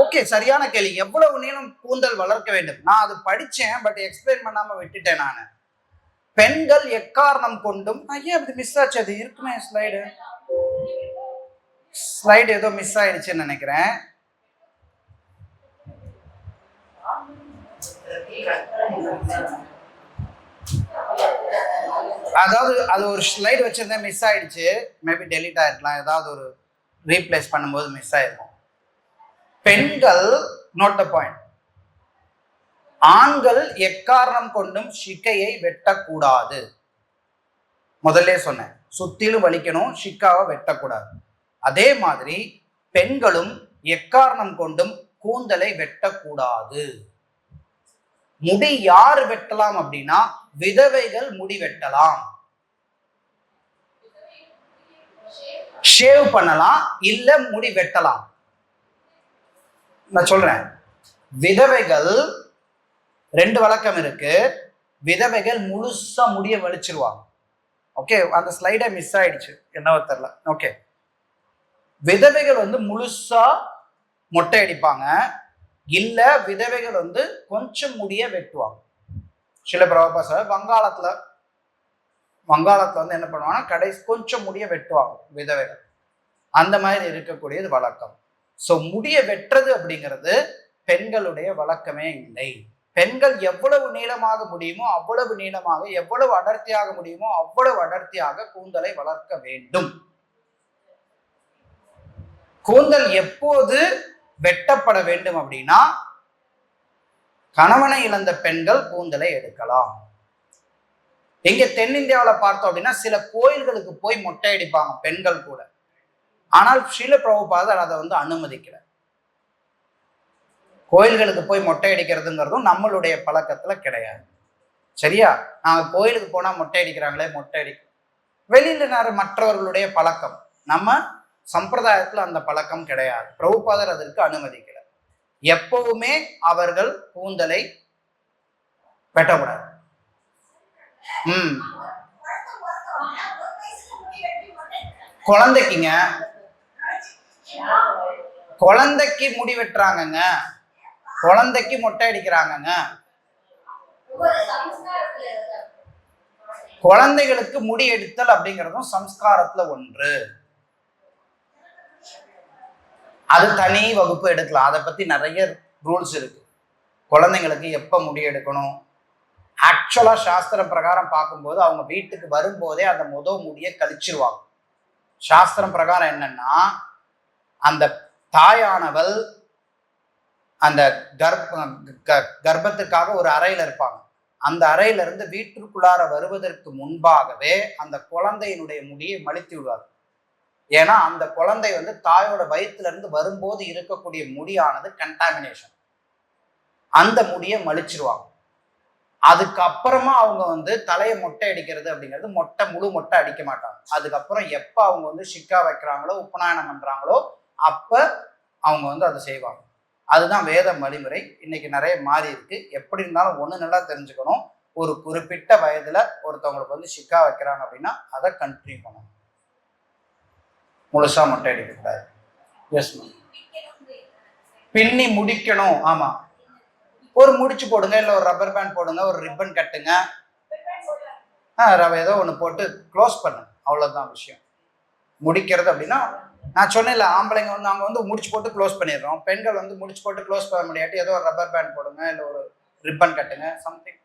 ஓகே, சரியான கேள்வி. எவ்வளவு நீளம் கூந்தல் வளர்க்க வேண்டும்? நான் அது படிச்சேன், பட் எக்ஸ்பிளைன் பண்ணாம விட்டுட்டேன் நான். பெண்கள் எக்காரணம் கொண்டும், ஐயா அது மிஸ் ஆச்சு, அது இருக்குமே ஸ்லைடு ஏதோ மிஸ் ஆயிடுச்சுன்னு நினைக்கிறேன். அதாவது அது ஒரு ஸ்லைடு வச்சிருந்தேன், மிஸ் ஆயிடுச்சு. மேபி டெலீட் ஆயிருக்கலாம், ஏதாவது ஒரு ரீப்ளேஸ் பண்ணும்போது மிஸ் ஆயிருக்கும். பெண்கள், நோட் த பாயிண்ட், ஆண்கள் எக்காரணம் கொண்டும் ஷிக்கையை வெட்டக்கூடாது. முதல்ல சொன்னேன், சுத்திலும் வலிக்கணும், ஷிக்காவை வெட்டக்கூடாது. அதே மாதிரி பெண்களும் எக்காரணம் கொண்டும் கூந்தலை வெட்டக்கூடாது. முடி யார் வெட்டலாம் அப்படின்னா, விதவைகள் முடி வெட்டலாம், ஷேவ் பண்ணலாம், இல்ல முடி வெட்டலாம். நான் சொல்றேன், விதவைகள் ரெண்டு வழக்கம் இருக்கு. விதவைகள் முழுசா முடிய வலிச்சிருவாங்க. ஓகே, அந்த ஸ்லைடை மிஸ் ஆயிடுச்சு, என்னவோ தெரியல. ஓகே, விதவைகள் வந்து முழுசா மொட்டை அடிப்பாங்க, இல்ல விதவைகள் வந்து கொஞ்சம் முடிய வெட்டுவாங்க. சில பிரபா சார் வங்காளத்துல வந்து என்ன பண்ணுவாங்கன்னா, கடைசி கொஞ்சம் முடிய வெட்டுவாங்க விதவைகள். அந்த மாதிரி இருக்கக்கூடியது வழக்கம். ஸோ முடிய வெட்டுறது அப்படிங்கிறது பெண்களுடைய வழக்கமே இல்லை. பெண்கள் எவ்வளவு நீளமாக முடியுமோ அவ்வளவு நீளமாக, எவ்வளவு அடர்த்தியாக முடியுமோ அவ்வளவு அடர்த்தியாக கூந்தலை வளர்க்க வேண்டும். கூந்தல் எப்போது வெட்டப்பட வேண்டும் அப்படின்னா, கணவனை இழந்த பெண்கள் கூந்தலை எடுக்கலாம். எங்க தென்னிந்தியாவில் பார்த்தோம் அப்படின்னா, சில கோயில்களுக்கு போய் மொட்டை அடிப்பாங்க பெண்கள் கூட. ஆனால் ஸ்ரீல பிரபுபாதர் அதை வந்து அனுமதிக்கல. கோயில்களுக்கு போய் மொட்டை அடிக்கிறதுங்கிறதும் நம்மளுடைய பழக்கத்துல கிடையாது. சரியா? நாங்க கோயிலுக்கு போனா மொட்டை அடிக்கிறாங்களே, மொட்டை அடிக்க வெளியில மற்றவர்களுடைய பழக்கம், நம்ம சம்பிரதாயத்துல அந்த பழக்கம் கிடையாது. பிரபுபாதர் அதற்கு அனுமதிக்கல. எப்பவுமே அவர்கள் கூந்தலை வெட்டக்கூடாது. குழந்தைக்கு முடி வெட்டுறாங்கங்க, குழந்தைக்கு மொட்டை அடிக்கிறாங்கங்க. குழந்தைகளுக்கு முடி எடுத்தல் அப்படிங்கிறதும் சம்ஸ்காரத்துல ஒன்று. அது தனி வகுப்பு எடுக்கலாம். அதை பத்தி நிறைய ரூல்ஸ் இருக்கு. குழந்தைங்களுக்கு எப்ப முடி எடுக்கணும், ஆக்சுவலா சாஸ்திர பிரகாரம் பார்க்கும்போது அவங்க வீட்டுக்கு வரும்போதே அந்த முடியை கழிச்சிருவாங்க. சாஸ்திரம் பிரகாரம் என்னன்னா, அந்த தாயானவள் அந்த கர்ப்பத்துக்காக ஒரு அறையில இருப்பாங்க. அந்த அறையில இருந்து வீட்டிற்குள்ளார வருவதற்கு முன்பாகவே அந்த குழந்தையினுடைய முடியை மலித்து விடுவார். ஏன்னா அந்த குழந்தை வந்து தாயோட வயிற்றுல இருந்து வரும்போது இருக்கக்கூடிய முடியானது கண்டாமினேஷன், அந்த முடியை மலிச்சிருவாங்க. அதுக்கப்புறமா அவங்க வந்து தலையை மொட்டை அடிக்கிறது அப்படிங்கிறது முழு மொட்டை அடிக்க மாட்டாங்க. அதுக்கப்புறம் எப்ப அவங்க வந்து ஷிக்கா வைக்கிறாங்களோ, உபநயனம் பண்றாங்களோ, அப்ப அவங்க வந்து அதை செய்வாங்க. அதுதான் வேத வழிமுறை. இன்னைக்கு நிறைய மாறி இருக்கு. எப்படி இருந்தாலும் ஒண்ணு நல்லா தெரிஞ்சுக்கணும், ஒரு குறிப்பிட்ட வயதுல ஒருத்தவங்களுக்கு வந்து ஷிக்கா வைக்கிறாங்க அப்படின்னா அதை கண்டினியூ பண்ணணும், முழுசா மொட்டை அடிக்கக்கூடாது. Yes ma'am. பின்னி முடிக்கணும். ஆமா, ஒரு முடிச்சு போடுங்க, இல்லை ஒரு ரப்பர் பேண்ட் போடுங்க, ஒரு ரிப்பன் கட்டுங்க, ஏதோ ஒன்று போட்டு க்ளோஸ் பண்ணுங்க, அவ்வளோதான் விஷயம். முடிக்கிறது அப்படின்னா நான் சொன்னேன்ல, ஆம்பளைங்க வந்து அவங்க வந்து முடிச்சு போட்டு க்ளோஸ் பண்ணிடுறோம். பெண்கள் வந்து முடிச்சு போட்டு க்ளோஸ் பண்ண முடியாட்டி ஏதோ ஒரு ரப்பர் பேண்ட் போடுங்க, இல்லை ஒரு ரிப்பன் கட்டுங்க, சம்திங்.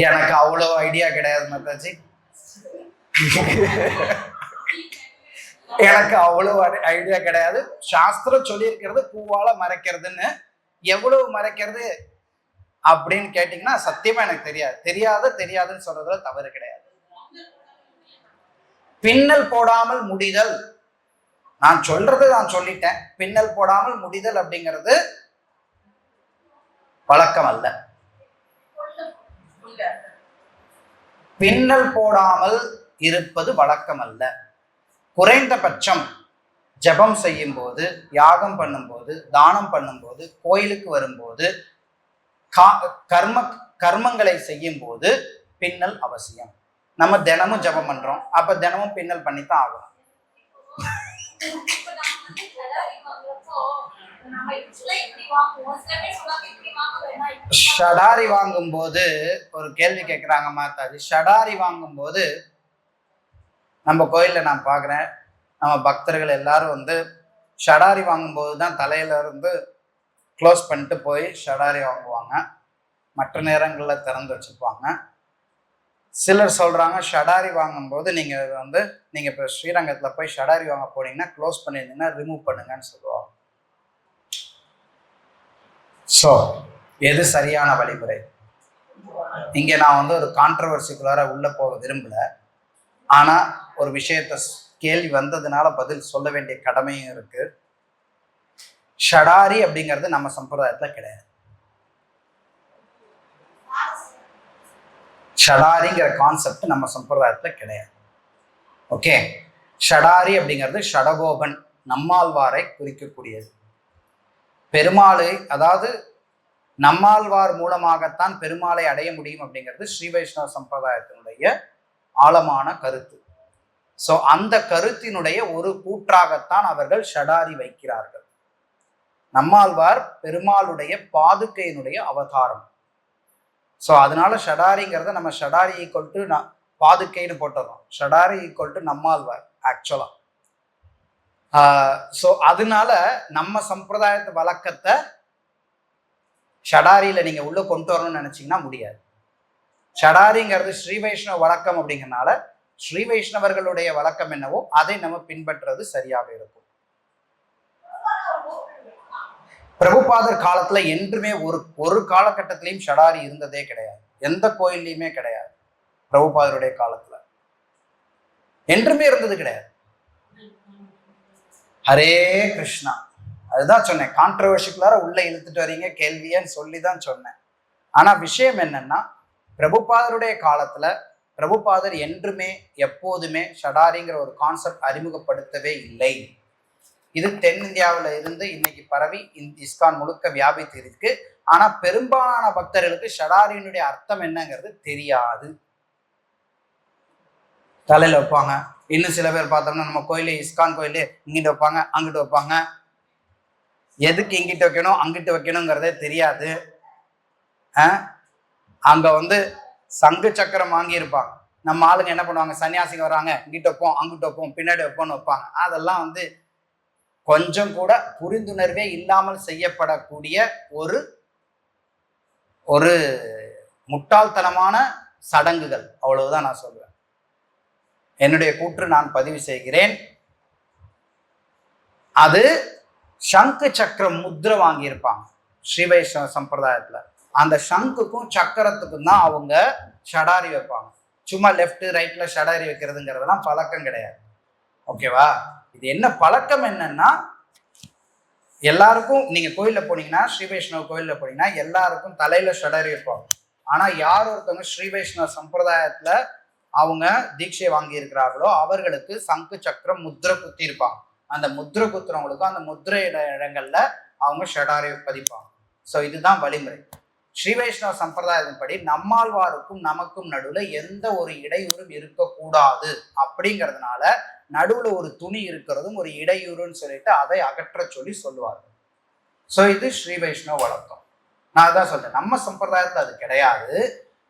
எனக்கு அவ்வளோ ஐடியா கிடையாது மாதாஜி. எனக்கு அவ்வளவு ஐடியா கிடையாது. சாஸ்திரம் சொல்லியிருக்கிறது பூவால மறைக்கிறதுன்னு. எவ்வளவு மறைக்கிறது அப்படின்னு கேட்டீங்கன்னா சத்தியமா எனக்கு தெரியாதுன்னு சொல்றதுல தவறு கிடையாது. பின்னல் போடாமல் முடிதல், நான் சொல்றது நான் சொல்லிட்டேன். பின்னல் போடாமல் முடிதல் அப்படிங்கிறது வழக்கம் அல்ல. பின்னல் போடாமல் இருப்பது வழக்கம் அல்ல. குறைந்தபட்சம் ஜபம் செய்யும் போது, யாகம் பண்ணும்போது, தானம் பண்ணும்போது, கோயிலுக்கு வரும்போது, கர்மங்களை செய்யும் போது பின்னல் அவசியம். நம்ம தினமும் ஜபம் பண்றோம், அப்ப தினமும் பின்னல் பண்ணித்தான் ஆகும். ஷடாரி வாங்கும் போது ஒரு கேள்வி கேட்கிறாங்க மாதாஜி. ஷடாரி வாங்கும் போது நம்ம கோயில்ல நான் பாக்குறேன், நம்ம பக்தர்கள் எல்லாரும் வந்து ஷடாரி வாங்கும்போது தான் தலையில இருந்து க்ளோஸ் பண்ணிட்டு போய் ஷடாரி வாங்குவாங்க. மற்ற நேரங்களில் திறந்து வச்சுருப்பாங்க. சிலர் சொல்கிறாங்க ஷடாரி வாங்கும்போது நீங்கள் வந்து நீங்கள் இப்போ ஸ்ரீரங்கத்தில் போய் ஷடாரி வாங்க போனீங்கன்னா க்ளோஸ் பண்ணியிருந்தீங்கன்னா ரிமூவ் பண்ணுங்கன்னு சொல்லுவாங்க. ஸோ எது சரியான வழிமுறை? இங்கே நான் வந்து ஒரு கான்ட்ரவர்சிக்குள்ளார உள்ளே போக விரும்பல. ஆனால் ஒரு விஷயத்த கேள்வி வந்ததுனால பதில் சொல்ல வேண்டிய கடமையும் இருக்கு. ஷடாரி அப்படிங்கிறது நம்ம சம்பிரதாயத்தில் கிடையாது. ஷடாரிங்கிற கான்செப்ட் நம்ம சம்பிரதாயத்துல கிடையாது. ஓகே, ஷடாரி அப்படிங்கிறது ஷடகோபன் நம்மாழ்வாரை குறிக்கக்கூடியது. பெருமாளை, அதாவது நம்மாழ்வார் மூலமாகத்தான் பெருமாளை அடைய முடியும் அப்படிங்கிறது ஸ்ரீ வைஷ்ணவ சம்பிரதாயத்தினுடைய ஆழமான கருத்து. ஸோ அந்த கருத்தினுடைய ஒரு கூற்றாகத்தான் அவர்கள் ஷடாரி வைக்கிறார்கள். நம்மாழ்வார் பெருமாளுடைய பாதுகையினுடைய அவதாரம். ஸோ அதனால ஷடாரிங்கிறத நம்ம ஷடாரி ஈக்குவல் டு பாதுகைன்னு போட்டுறோம். ஷடாரி ஈக்குவல் டு நம்மாழ்வார் ஆக்சுவலா. ஸோ அதனால நம்ம சம்பிரதாயத்து வழக்கத்தை ஷடாரியில நீங்க உள்ள கொண்டு வரணும்னு நினைச்சீங்கன்னா முடியாது. ஷடாரிங்கிறது ஸ்ரீ வைஷ்ணவ வழக்கம் அப்படிங்கிறனால ஸ்ரீ வைஷ்ணவர்களுடைய வழக்கம் என்னவோ அதை நம்ம பின்பற்றுறது சரியாக இருக்கும். பிரபுபாதர் காலத்துல என்றுமே ஒரு காலகட்டத்திலையும் ஷடாரி இருந்ததே கிடையாது. எந்த கோயில்லையுமே கிடையாது. பிரபுபாதருடைய காலத்துல என்றுமே இருந்தது கிடையாது. ஹரே கிருஷ்ணா. அதுதான் சொன்னேன், கான்ட்ரவர்சிக்குள்ளார உள்ள இழுத்துட்டு வரீங்க கேள்வியன்னு சொல்லிதான் சொன்னேன். ஆனா விஷயம் என்னன்னா, பிரபுபாதருடைய காலத்துல பிரபுபாதர் என்றுமே எப்போதுமே ஷடாரிங்கிற ஒரு கான்செப்ட் அறிமுகப்படுத்தவே இல்லை. இது தென்னிந்தியாவில இருந்து இன்னைக்கு பரவி இஸ்கான் முழுக்க வியாபித்து இருக்கு. ஆனா பெரும்பாலான பக்தர்களுக்கு ஷடாரியினுடைய அர்த்தம் என்னங்கிறது தெரியாது. தலையில வைப்பாங்க. இன்னும் சில பேர் பார்த்தோம்னா நம்ம கோயிலே, இஸ்கான் கோயிலே இங்கிட்டு வைப்பாங்க, அங்கிட்டு வைப்பாங்க. எதுக்கு இங்கிட்டு வைக்கணும் அங்கிட்டு வைக்கணுங்கிறதே தெரியாது. அங்க வந்து சங்கு சக்கரம் வாங்கி இருப்பாங்க. நம்ம ஆளுங்க என்ன பண்ணுவாங்க, சன்னியாசிங்க வராங்க, இங்கிட்டு வைப்போம் அங்கிட்டு வைப்போம் பின்னாடி வைப்போம்னு வைப்பாங்க. அதெல்லாம் வந்து கொஞ்சம் கூட புரிந்துணர்வே இல்லாமல் செய்யப்படக்கூடிய ஒரு ஒரு முட்டாள்தனமான சடங்குகள். அவ்வளவுதான் நான் சொல்றேன். என்னுடைய கூற்று நான் பதிவு செய்கிறேன். அது சங்கு சக்கரம் முத்திரை வாங்கியிருப்பாங்க ஸ்ரீ வைஷ்ணவ சம்பிரதாயத்துல. அந்த சங்குக்கும் சக்கரத்துக்கும் தான் அவங்க ஷடாரி வைப்பாங்க. சும்மா லெஃப்ட் ரைட்ல ஷடாரி வைக்கிறதுங்கிறதெல்லாம் பழக்கம் கிடையாது. ஓகேவா? இது என்ன பழக்கம் என்னன்னா, எல்லாருக்கும் நீங்க கோயில்ல போனீங்கன்னா, ஸ்ரீ வைஷ்ணவ கோயில்ல போனீங்கன்னா எல்லாருக்கும் தலையில ஷடாரி வைப்பாங்க. ஆனா யார் ஒருத்தவங்க ஸ்ரீ வைஷ்ணவ சம்பிரதாயத்துல அவங்க தீட்சை வாங்கி இருக்கிறார்களோ அவர்களுக்கு சங்கு சக்கரம் முத்திரை குத்தி இருப்பாங்க. அந்த முத்திரை குத்துறவங்களுக்கும் அந்த முத்திரை இடங்கள்ல அவங்க ஷடாரி பதிப்பாங்க. ஸோ இதுதான் வழிமுறை. ஸ்ரீ வைஷ்ணவ சம்பிரதாயத்தின்படி நம்மாழ்வாருக்கும் நமக்கும் நடுவுல எந்த ஒரு இடையூறும் இருக்கக்கூடாது அப்படிங்கிறதுனால நடுவுல ஒரு துணி இருக்கிறதும் ஒரு இடையூறுன்னு சொல்லிட்டு அதை அகற்ற சொல்லுவார்கள். ஸோ இது ஸ்ரீ வைஷ்ணவ வழக்கம். நான் அதான் சொல்றேன், நம்ம சம்பிரதாயத்துல அது கிடையாது.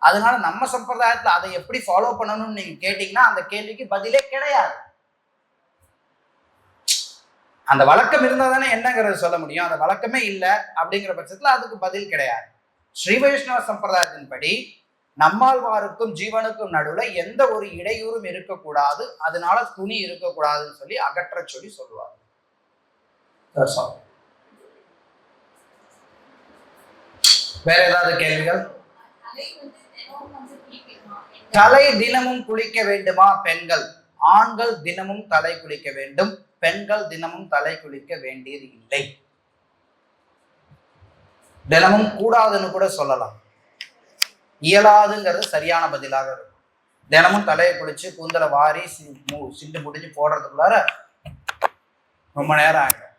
அதனால நம்ம சம்பிரதாயத்துல அதை எப்படி ஃபாலோ பண்ணணும்னு நீங்க கேட்டீங்கன்னா அந்த கேள்விக்கு பதிலே கிடையாது. அந்த வழக்கம் இருந்தா தானே என்னங்கிறது சொல்ல முடியும். அந்த வழக்கமே இல்லை அப்படிங்கிற பட்சத்துல அதுக்கு பதில் கிடையாது. ஸ்ரீ வைஷ்ணவ சம்பிரதாயத்தின்படி நம்மாழ்வாருக்கும் ஜீவனுக்கும் நடுவுல எந்த ஒரு இடையூறும் இருக்கக்கூடாது, அதனால துணி இருக்கக்கூடாதுன்னு சொல்லி அகற்ற சொல்லி சொல்லுவார். வேற ஏதாவது கேள்விகள்? தலை தினமும் குளிக்க வேண்டுமா பெண்கள்? ஆண்கள் தினமும் தலை குளிக்க வேண்டும், பெண்கள் தினமும் தலை குளிக்க வேண்டியது இல்லை. தினமும் கூடாதுன்னு கூட சொல்லலாம், இயலாதுங்கிறது சரியான பதிலாக இருக்கும். தினமும் தலையை குளிச்சு கூந்தலை வாரி சிண்டு முடிஞ்சு போடுறதுக்குள்ளார ரொம்ப நேரம் ஆகிடும்.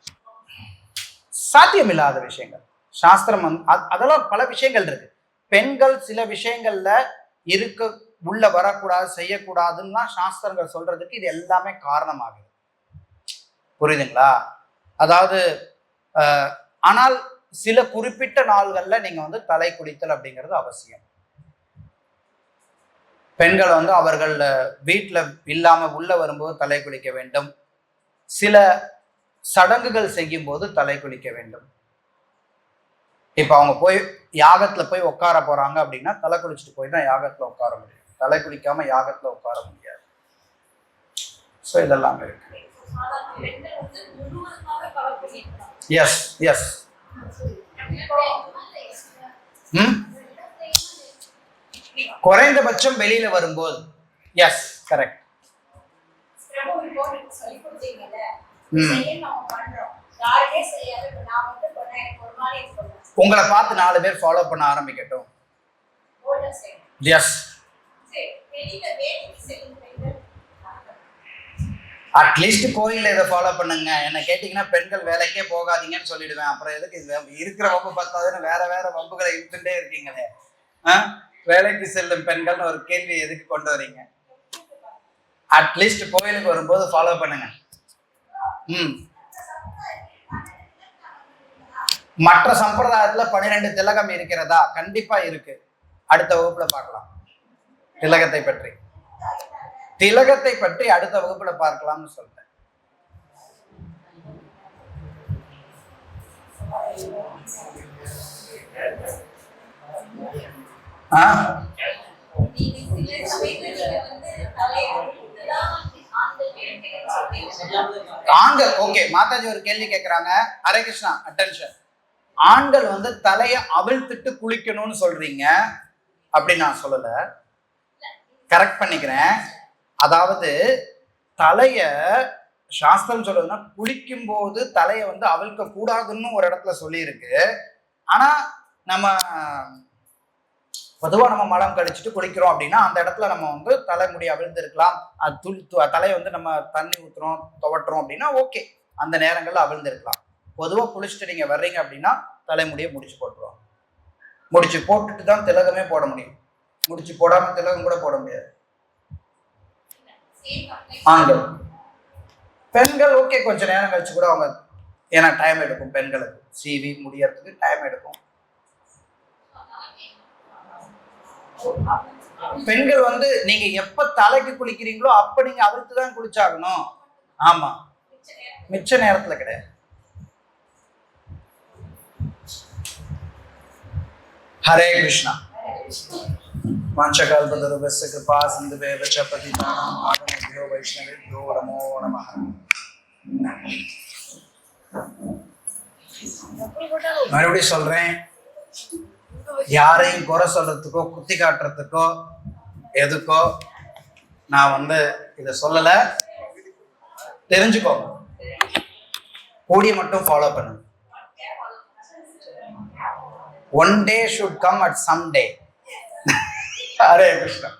சாத்தியமில்லாத விஷயங்கள். சாஸ்திரம் அதெல்லாம் பல விஷயங்கள் இருக்கு. பெண்கள் சில விஷயங்கள்ல இருக்க உள்ள வரக்கூடாது, செய்யக்கூடாதுன்னா சாஸ்திரங்கள் சொல்றதுக்கு இது எல்லாமே காரணமாகுது. புரியுதுங்களா? அதாவது ஆனால் சில குறிப்பிட்ட நாள்கள்ல நீங்க வந்து தலை குளித்தல் அப்படிங்கிறது அவசியம். பெண்கள் வந்து அவர்கள் வீட்டுல இல்லாம உள்ள வரும்போது தலை குளிக்க வேண்டும். சில சடங்குகள் செய்யும் போது தலை குளிக்க வேண்டும். இப்ப அவங்க போய் யாகத்துல போய் உட்கார போறாங்க அப்படின்னா தலை குளிச்சுட்டு போய் தான் யாகத்துல உட்கார முடியும். தலை குளிக்காம யாகத்துல உட்கார முடியாது. ஸோ இதெல்லாம் இருக்கு. Yes yes. குறைந்தபட்சம் வெளியில வரும்போது எஸ் கரெக்ட். உங்களை பார்த்து 4 பேர் ஃபாலோ பண்ண ஆரம்பிக்கட்டும். எஸ். அட்லீஸ்ட் கோயில்ல இதை ஃபாலோ பண்ணுங்க. என்ன கேட்டீங்கன்னா பெண்கள் வேலைக்கே போகாதீங்கன்னு சொல்லிடுவேன். அப்புறம் எதுக்கு இருக்கிற வம்பு பார்த்தாதுன்னு வேற வேற வம்புகளை இழுத்துட்டே இருக்கீங்களே. வேலைக்கு செல்லும் பெண்கள்னு ஒரு கேள்வி எதுக்கு கொண்டு வரீங்க? அட்லீஸ்ட் கோயிலுக்கு வரும்போது ஃபாலோ பண்ணுங்க. மற்ற சம்பிரதாயத்துல 12 திலகம் இருக்கிறதா? கண்டிப்பா இருக்கு. அடுத்த வகுப்புல பார்க்கலாம். திலகத்தை பற்றி அடுத்த வகுப்புல பார்க்கலாம்னு சொல்றேன். ஆண்கள் ஓகே. மாதாஜி ஒரு கேள்வி கேட்கிறாங்க. ஹரே கிருஷ்ணா, அட்டென்ஷன். ஆண்கள் வந்து தலையை அவிழ்த்துட்டு குளிக்கணும்னு சொல்றீங்க. அப்படி நான் சொல்லல, கரெக்ட் பண்ணிக்கிறேன். அதாவது தலைய சாஸ்திரம் சொல்றதுன்னா குளிக்கும் போது தலையை வந்து அவிழ்க்க கூடாதுன்னு ஒரு இடத்துல சொல்லியிருக்கு. ஆனா நம்ம பொதுவாக நம்ம மலம் கழிச்சுட்டு குளிக்கிறோம் அப்படின்னா அந்த இடத்துல நம்ம வந்து தலைமுடி அவிழ்ந்து இருக்கலாம். அது தலையை வந்து நம்ம தண்ணி ஊற்றுறோம், துவட்டுறோம் அப்படின்னா ஓகே, அந்த நேரங்கள்ல அவிழ்ந்து இருக்கலாம். பொதுவாக குளிச்சுட்டு நீங்க வர்றீங்க அப்படின்னா தலைமுடியை முடிச்சு போட்டுருவோம். முடிச்சு போட்டுட்டு தான் திலகமே போட முடியும். முடிச்சு போடாம திலகம் கூட போட முடியாது. ஆண்கள். பெண்கள் ஓகே, கொஞ்சம் நேரம் கழிச்சு கூட அவங்க, ஏன்னா டைம் எடுக்கும் பெண்களுக்கு சீவி முடியறதுக்கு டைம் எடுக்கும். பெண்கள் வந்து நீங்க எப்ப தலைக்கு குளிக்கிறீங்களோ அப்ப நீங்க அவிழ்த்து தான் குளிச்சாகணும். ஆமா, மிச்ச நேரத்துல கிடையாது. ஹரே கிருஷ்ணா. வாஞ்சகல்பதருபஸ்ய கிருபா சிந்துவேவ ச பதிதானாம் பாவனேभ्यो வைஷ்ணவேभ्यो நமோ நமः. மறுபடியும் சொல்றேன், யாரையும் குறை சொல்றதுக்கோ குத்தி காட்டுறதுக்கோ எதுக்கோ நான் வந்து இதை சொல்லல. தெரிஞ்சுக்கோ, கூடிய மட்டும் ஃபாலோ பண்ணுங்க. One day should come at some day. Hare Krishna.